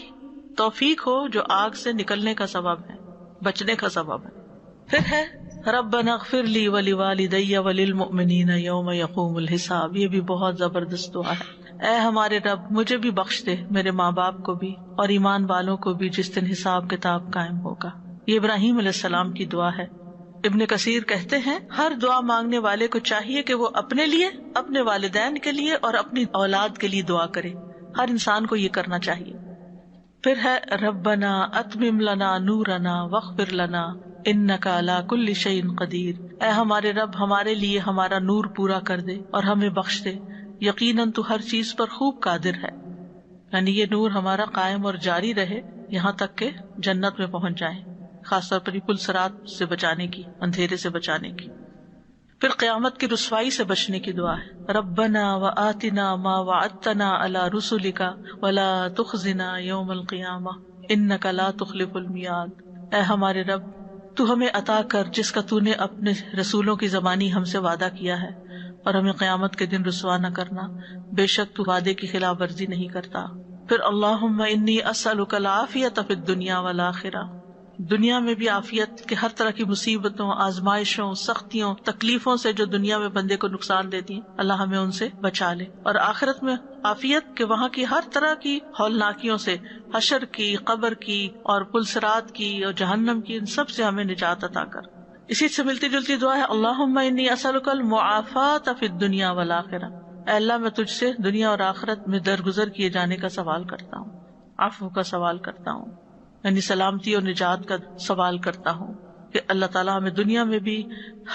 توفیق ہو جو آگ سے نکلنے کا سبب ہے، بچنے کا سبب ہے۔ پھر ہے ربنا اغفر لی ولوالدی وللمؤمنین یوم یقوم الحساب، یہ بھی بہت زبردست دعا ہے۔ اے ہمارے رب مجھے بھی بخش دے، میرے ماں باپ کو بھی اور ایمان والوں کو بھی جس دن حساب کتاب قائم ہوگا۔ یہ ابراہیم علیہ السلام کی دعا ہے۔ ابن کثیر کہتے ہیں ہر دعا مانگنے والے کو چاہیے کہ وہ اپنے لیے، اپنے والدین کے لیے اور اپنی اولاد کے لیے دعا کرے، ہر انسان کو یہ کرنا چاہیے۔ پھر ہے ربنا اتمم لنا نورنا واغفر لنا انک علی کل شیء قدیر، اے ہمارے رب ہمارے لیے ہمارا نور پورا کر دے اور ہمیں بخش دے، یقیناً تو ہر چیز پر خوب قادر ہے۔ یعنی یہ نور ہمارا قائم اور جاری رہے یہاں تک کہ جنت میں پہنچ جائیں، خاص طور پر پل صراط سے بچانے کی، اندھیرے سے بچانے کی۔ پھر قیامت کی رسوائی سے بچنے کی دعا ہے ربنا وآتنا ما وعدتنا علی رسلک ولا تخزنا یوم القیامہ انک لا تخلف المیعاد، اے ہمارے رب تو ہمیں عطا کر جس کا تو نے اپنے رسولوں کی زبانی ہم سے وعدہ کیا ہے، اور ہمیں قیامت کے دن رسوا نہ کرنا، بے شک تو وعدے کی خلاف ورزی نہیں کرتا۔ پھر اللہم انی اسألک العافیۃ فی الدنیا والآخرہ، دنیا میں بھی عافیت کے ہر طرح کی مصیبتوں، آزمائشوں، سختیوں، تکلیفوں سے جو دنیا میں بندے کو نقصان دیتی ہیں، اللہ ہمیں ان سے بچا لے، اور آخرت میں عافیت کے وہاں کی ہر طرح کی ہولناکیوں سے، حشر کی، قبر کی اور پلسرات کی اور جہنم کی، ان سب سے ہمیں نجات عطا کر۔ اسی سے ملتی جلتی دعا ہے اللہم انی اسألک المعافاۃ فی الدنیا والآخرہ، اے اللہ میں تجھ سے دنیا اور آخرت میں درگزر کیے جانے کا سوال کرتا ہوں، عفو کا سوال کرتا ہوں، یعنی سلامتی اور نجات کا سوال کرتا ہوں کہ اللہ تعالیٰ ہمیں دنیا میں بھی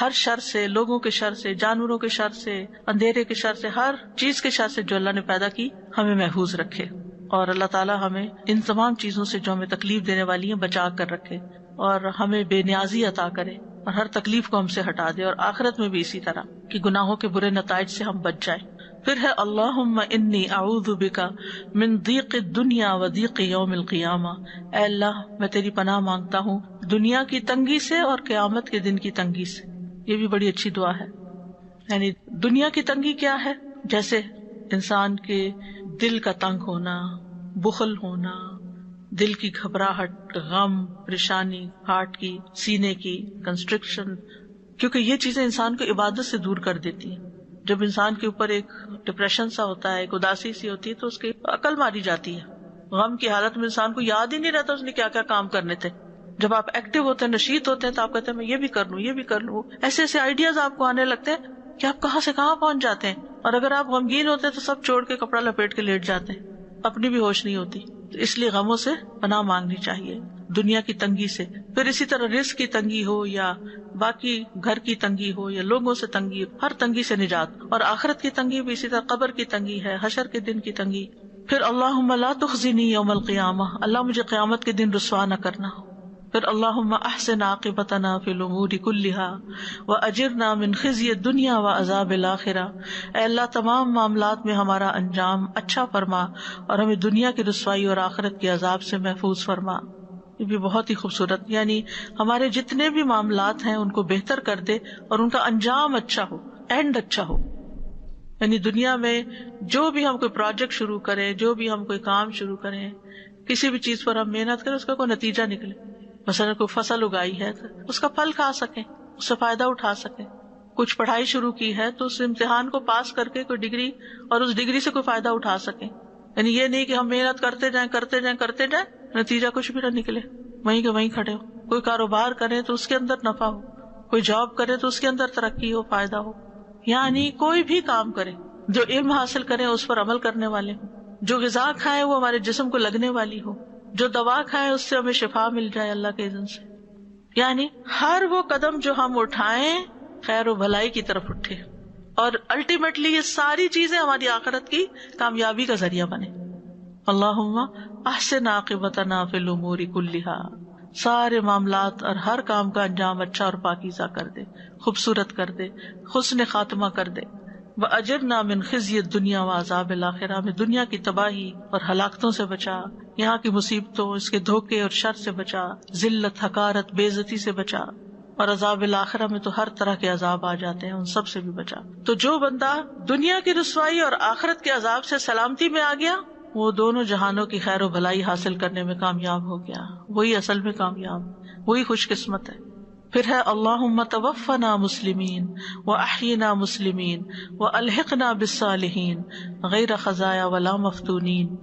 ہر شر سے، لوگوں کے شر سے، جانوروں کے شر سے، اندھیرے کے شر سے، ہر چیز کے شر سے جو اللہ نے پیدا کی ہمیں محفوظ رکھے، اور اللہ تعالیٰ ہمیں ان تمام چیزوں سے جو ہمیں تکلیف دینے والی ہیں بچا کر رکھے، اور ہمیں بے نیازی عطا کرے اور ہر تکلیف کو ہم سے ہٹا دے، اور آخرت میں بھی اسی طرح کہ گناہوں کے برے نتائج سے ہم بچ جائیں۔ پھر ہے اللہم انی اعوذ بک من ضیق الدنیا و ضیق یوم القیامہ، اے اللہ میں تیری پناہ مانگتا ہوں دنیا کی تنگی سے اور قیامت کے دن کی تنگی سے۔ یہ بھی بڑی اچھی دعا ہے۔ یعنی دنیا کی تنگی کیا ہے؟ جیسے انسان کے دل کا تنگ ہونا، بخل ہونا، دل کی گھبراہٹ، غم، پریشانی، ہارٹ کی، سینے کی کنسٹرکشن، کیونکہ یہ چیزیں انسان کو عبادت سے دور کر دیتی ہیں۔ جب انسان کے اوپر ایک ڈپریشن سا ہوتا ہے، ایک اداسی سی ہوتی ہے، تو اس کی عقل ماری جاتی ہے۔ غم کی حالت میں انسان کو یاد ہی نہیں رہتا اس نے کیا کیا کام کرنے تھے۔ جب آپ ایکٹیو ہوتے ہیں، نشیط ہوتے ہیں، تو آپ کہتے ہیں میں یہ بھی کر لوں، یہ بھی کر لوں، ایسے ایسے آئیڈیاز آپ کو آنے لگتے ہیں کہ آپ کہاں سے کہاں پہنچ جاتے ہیں، اور اگر آپ غمگین ہوتے ہیں تو سب چھوڑ کے کپڑا لپیٹ کے لیٹ جاتے ہیں، اپنی بھی ہوش نہیں ہوتی۔ تو اس لیے غموں سے پناہ مانگنی چاہیے، دنیا کی تنگی سے، پھر اسی طرح رزق کی تنگی ہو یا باقی گھر کی تنگی ہو یا لوگوں سے تنگی ہو، ہر تنگی سے نجات، اور آخرت کی تنگی بھی اسی طرح، قبر کی تنگی ہے، حشر کے دن کی تنگی۔ پھر اللہم لا تخزنی یوم القیامہ، اللہ مجھے قیامت کے دن رسوا نہ کرنا۔ پھر اللہم احسن عاقبتنا فی الامور کلہا واجرنا من خزی الدنیا وعذاب الآخرہ، اے اللہ تمام معاملات میں ہمارا انجام اچھا فرما اور ہمیں دنیا کی رسوائی اور آخرت کے عذاب سے محفوظ فرما۔ یہ بھی بہت ہی خوبصورت، یعنی ہمارے جتنے بھی معاملات ہیں ان کو بہتر کر دے اور ان کا انجام اچھا ہو، اینڈ اچھا ہو۔ یعنی دنیا میں جو بھی ہم کوئی پروجیکٹ شروع کریں، جو بھی ہم کوئی کام شروع کریں، کسی بھی چیز پر ہم محنت کریں، اس کا کوئی نتیجہ نکلے، مثلا کوئی فصل اگائی ہے تو اس کا پھل کھا سکیں، اس سے فائدہ اٹھا سکیں، کچھ پڑھائی شروع کی ہے تو اس امتحان کو پاس کر کے کوئی ڈگری، اور اس ڈگری سے کوئی فائدہ اٹھا سکیں۔ یعنی یہ نہیں کہ ہم محنت کرتے جائیں کرتے جائیں کرتے جائیں، نتیجہ کچھ بھی نہ نکلے، وہیں کے وہیں کھڑے ہو۔ کوئی کاروبار کریں تو اس کے اندر نفع ہو، کوئی جاب کرے تو اس کے اندر ترقی ہو، فائدہ ہو۔ یعنی کوئی بھی کام کرے، جو علم حاصل کریں اس پر عمل کرنے والے ہوں، جو غذا کھائیں وہ ہمارے جسم کو لگنے والی ہو، جو دوا کھائیں اس سے ہمیں شفا مل جائے اللہ کے اذن سے۔ یعنی ہر وہ قدم جو ہم اٹھائیں خیر و بھلائی کی طرف اٹھے، اور الٹیمیٹلی یہ ساری چیزیں ہماری آخرت کی کامیابی کا ذریعہ بنے۔ اللہم احسن عاقبتنا فی الامور کلہا، سارے معاملات اور ہر کام کا انجام اچھا اور پاکیزہ کر دے، خوبصورت کر دے، حسن خاتمہ کر دے۔ وَأَجِرْنَا مِنْ خِزْيِ الدُّنْيَا وَعَذَابِ الْآخِرَةِ، ہمیں دنیا کی تباہی اور ہلاکتوں سے بچا، یہاں کی مصیبتوں، اس کے دھوکے اور شر سے بچا، ذلت، حقارت، بے عزتی سے بچا، اور عذاب الآخرہ میں تو ہر طرح کے عذاب آ جاتے ہیں، ان سب سے بھی بچا۔ تو جو بندہ دنیا کی رسوائی اور آخرت کے عذاب سے سلامتی میں آ گیا، وہ دونوں جہانوں کی خیر و بھلائی حاصل کرنے میں کامیاب ہو گیا، وہی اصل میں کامیاب، وہی خوش قسمت ہے۔ پھر ہے اللہم توفنا مسلمین واحینا مسلمین والحقنا بالصالحین غیر خزایا ولا مفتونین،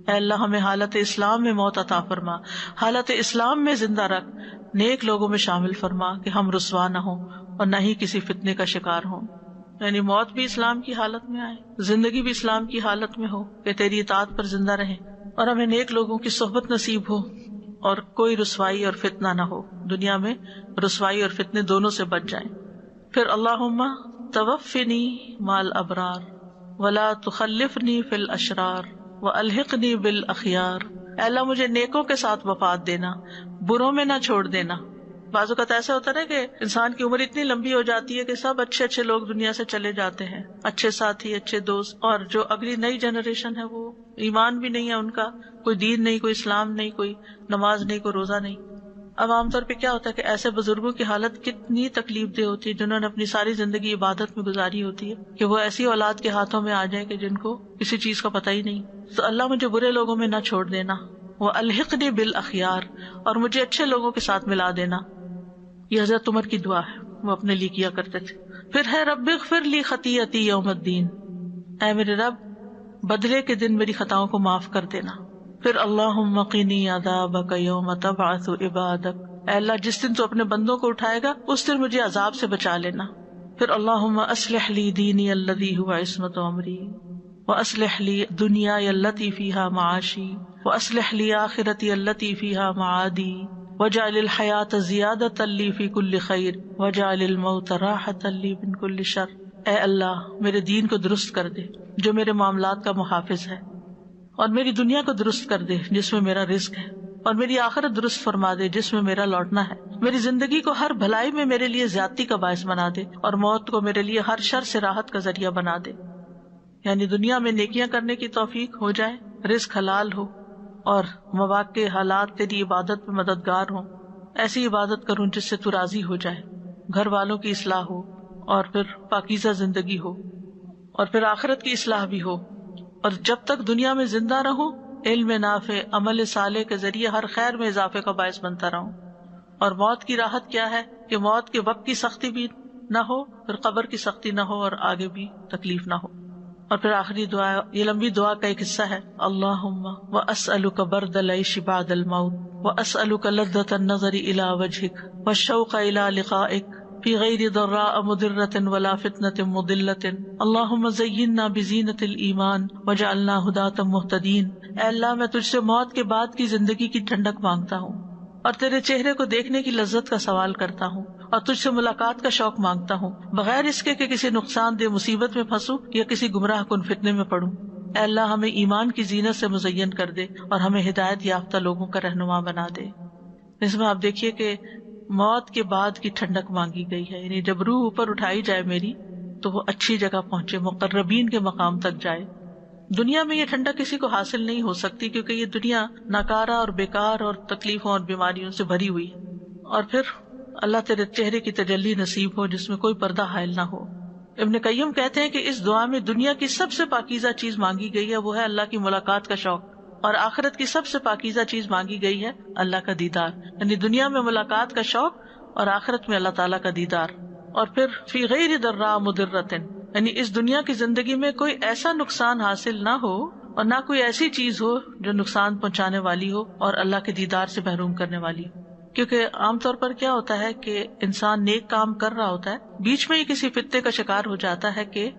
اے اللہ ہمیں حالت اسلام میں موت عطا فرما، حالت اسلام میں زندہ رکھ، نیک لوگوں میں شامل فرما کہ ہم رسوا نہ ہوں اور نہ ہی کسی فتنے کا شکار ہوں۔ یعنی موت بھی اسلام کی حالت میں آئے، زندگی بھی اسلام کی حالت میں ہو کہ تیری اطاعت پر زندہ رہیں، اور ہمیں نیک لوگوں کی صحبت نصیب ہو، اور کوئی رسوائی اور فتنہ نہ ہو، دنیا میں رسوائی اور فتنے دونوں سے بچ جائیں۔ پھر اللہم توفنی مع الابرار ولا تخلفنی فی الاشرار والحقنی بالاخیار، اے اللہ مجھے نیکوں کے ساتھ وفات دینا، بروں میں نہ چھوڑ دینا۔ بعض اوقات ایسا ہوتا ہے کہ انسان کی عمر اتنی لمبی ہو جاتی ہے کہ سب اچھے اچھے لوگ دنیا سے چلے جاتے ہیں، اچھے ساتھی، اچھے دوست، اور جو اگلی نئی جنریشن ہے وہ ایمان بھی نہیں ہے ان کا، کوئی دین نہیں، کوئی اسلام نہیں، کوئی نماز نہیں، کوئی روزہ نہیں۔ اب عام طور پہ کیا ہوتا ہے کہ ایسے بزرگوں کی حالت کتنی تکلیف دہ ہوتی ہے، جنہوں نے اپنی ساری زندگی عبادت میں گزاری ہوتی ہے، کہ وہ ایسی اولاد کے ہاتھوں میں آ جائیں کہ جن کو کسی چیز کا پتہ ہی نہیں۔ تو اللہ مجھے برے لوگوں میں نہ چھوڑ دینا، وَأَلْحِقْنِي بِالْأَخْيَارِ، اور مجھے اچھے لوگوں کے ساتھ ملا دینا. یہ حضرت عمر کی دعا ہے، وہ اپنے لیے کیا کرتے تھے. پھر ہے رب اغفر لی خطیئتی یوم الدین، اے میرے رب بدلے کے دن میری خطاؤں کو معاف کر دینا. پھر اللہم قنی عذابک یوم تبعث عبادک، اے اللہ جس دن تو اپنے بندوں کو اٹھائے گا اس دن مجھے عذاب سے بچا لینا. پھر اللہم اصلح لی دینی الذی هو عصمت امری، واصلح لی دنیای التی فیہا معاشی، واصلح لی آخرتی التی فیہا معادی، واجعل الحیاۃ زیادۃ لی فی کل خیر، واجعل الموت راحۃ لی من کل شر. اے اللہ میرے دین کو درست کر دے جو میرے معاملات کا محافظ ہے، اور میری دنیا کو درست کر دے جس میں میرا رزق ہے، اور میری آخرت درست فرما دے جس میں میرا لوٹنا ہے. میری زندگی کو ہر بھلائی میں میرے لیے زیادتی کا باعث بنا دے، اور موت کو میرے لیے ہر شر سے راحت کا ذریعہ بنا دے. یعنی دنیا میں نیکیاں کرنے کی توفیق ہو جائے، رزق حلال ہو، اور مواقع حالات تیری عبادت میں مددگار ہوں. ایسی عبادت کروں جس سے تو راضی ہو جائے، گھر والوں کی اصلاح ہو، اور پھر پاکیزہ زندگی ہو، اور پھر آخرت کی اصلاح بھی ہو. اور جب تک دنیا میں زندہ رہوں علم نافع عمل صالح کے ذریعے ہر خیر میں اضافے کا باعث بنتا رہوں. اور موت کی راحت کیا ہے کہ موت کے وقت کی سختی بھی نہ ہو، پھر قبر کی سختی نہ ہو، اور آگے بھی تکلیف نہ ہو. اور پھر آخری دعا، یہ لمبی دعا کا ایک حصہ ہے، اللہم واسألک برد العیش بعد الموت، واسألک لذۃ النظر الی وجہک، والشوق الی لقائک فی غیر ضراء مضرۃ ولا فتنۃ مضلۃ. اللہم زیننا بزینۃ الایمان واجعلنا ھداۃ مہتدین. اے اللہ میں تجھ سے موت کے بعد کی زندگی کی ٹھنڈک مانگتا ہوں، اور تیرے چہرے کو دیکھنے کی لذت کا سوال کرتا ہوں، اور تجھ سے ملاقات کا شوق مانگتا ہوں، بغیر اس کے کہ کسی نقصان دہ مصیبت میں پھنسوں یا کسی گمراہ کن فتنے میں پڑوں. اے اللہ ہمیں ایمان کی زینت سے مزین کر دے، اور ہمیں ہدایت یافتہ لوگوں کا رہنما بنا دے. اس میں آپ دیکھیے کہ موت کے بعد کی ٹھنڈک مانگی گئی ہے، یعنی جب روح اوپر اٹھائی جائے میری تو وہ اچھی جگہ پہنچے، مقربین کے مقام تک جائے. دنیا میں یہ ٹھنڈک کسی کو حاصل نہیں ہو سکتی، کیونکہ یہ دنیا ناکارہ اور بیکار اور تکلیفوں اور بیماریوں سے بھری ہوئی ہے. اور پھر اللہ تیرے چہرے کی تجلی نصیب ہو جس میں کوئی پردہ حائل نہ ہو. ابن قیم کہتے ہیں کہ اس دعا میں دنیا کی سب سے پاکیزہ چیز مانگی گئی ہے، وہ ہے اللہ کی ملاقات کا شوق، اور آخرت کی سب سے پاکیزہ چیز مانگی گئی ہے اللہ کا دیدار. یعنی دنیا میں ملاقات کا شوق اور آخرت میں اللہ تعالیٰ کا دیدار. اور پھر فی غیر ضراء مضرۃ، یعنی اس دنیا کی زندگی میں کوئی ایسا نقصان حاصل نہ ہو اور نہ کوئی ایسی چیز ہو جو نقصان پہنچانے والی ہو اور اللہ کے دیدار سے محروم کرنے والی ہو. کیونکہ عام طور پر کیا ہوتا ہے کہ انسان نیک کام کر رہا ہوتا ہے، بیچ میں ہی کسی فتنے کا شکار ہو جاتا ہے کہ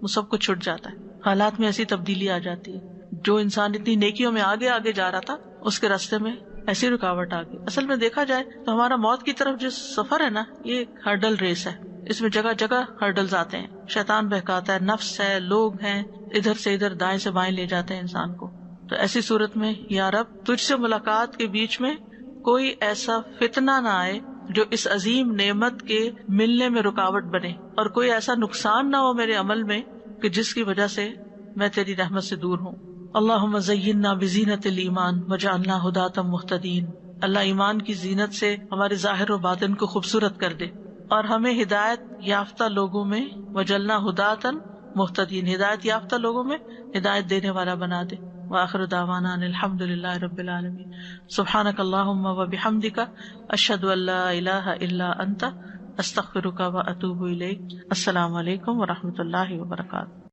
وہ سب کچھ چھٹ جاتا ہے، حالات میں ایسی تبدیلی آ جاتی ہے. جو انسان اتنی نیکیوں میں آگے آگے جا رہا تھا اس کے راستے میں ایسی رکاوٹ آ گئی. اصل میں دیکھا جائے تو ہمارا موت کی طرف جو سفر ہے نا، یہ ایک ہرڈل ریس ہے. اس میں جگہ جگہ ہرڈلز آتے ہیں، شیطان بہکاتا ہے، نفس ہے، لوگ ہیں، ادھر سے ادھر دائیں سے بائیں لے جاتے ہیں انسان کو. تو ایسی صورت میں یا رب تجھ سے ملاقات کے بیچ میں کوئی ایسا فتنہ نہ آئے جو اس عظیم نعمت کے ملنے میں رکاوٹ بنے، اور کوئی ایسا نقصان نہ ہو میرے عمل میں کہ جس کی وجہ سے میں تیری رحمت سے دور ہوں. اللہم زیننا بزینت الایمان وجعلنا ھداۃ مہتدین. اللہ ایمان کی زینت سے ہمارے ظاہر و باطن کو خوبصورت کر دے، اور ہمیں ہدایت یافتہ لوگوں میں وجعلنا ھداۃ مہتدین، ہدایت یافتہ لوگوں میں ہدایت دینے والا بنا دے. وآخر دعوانا ان الحمد للہ رب العالمین. سبحانک اللہم وبحمدک، اشہد ان لا الہ الا انت، استغفرک واتوب الیک. السلام علیکم ورحمۃ اللہ وبرکاتہ.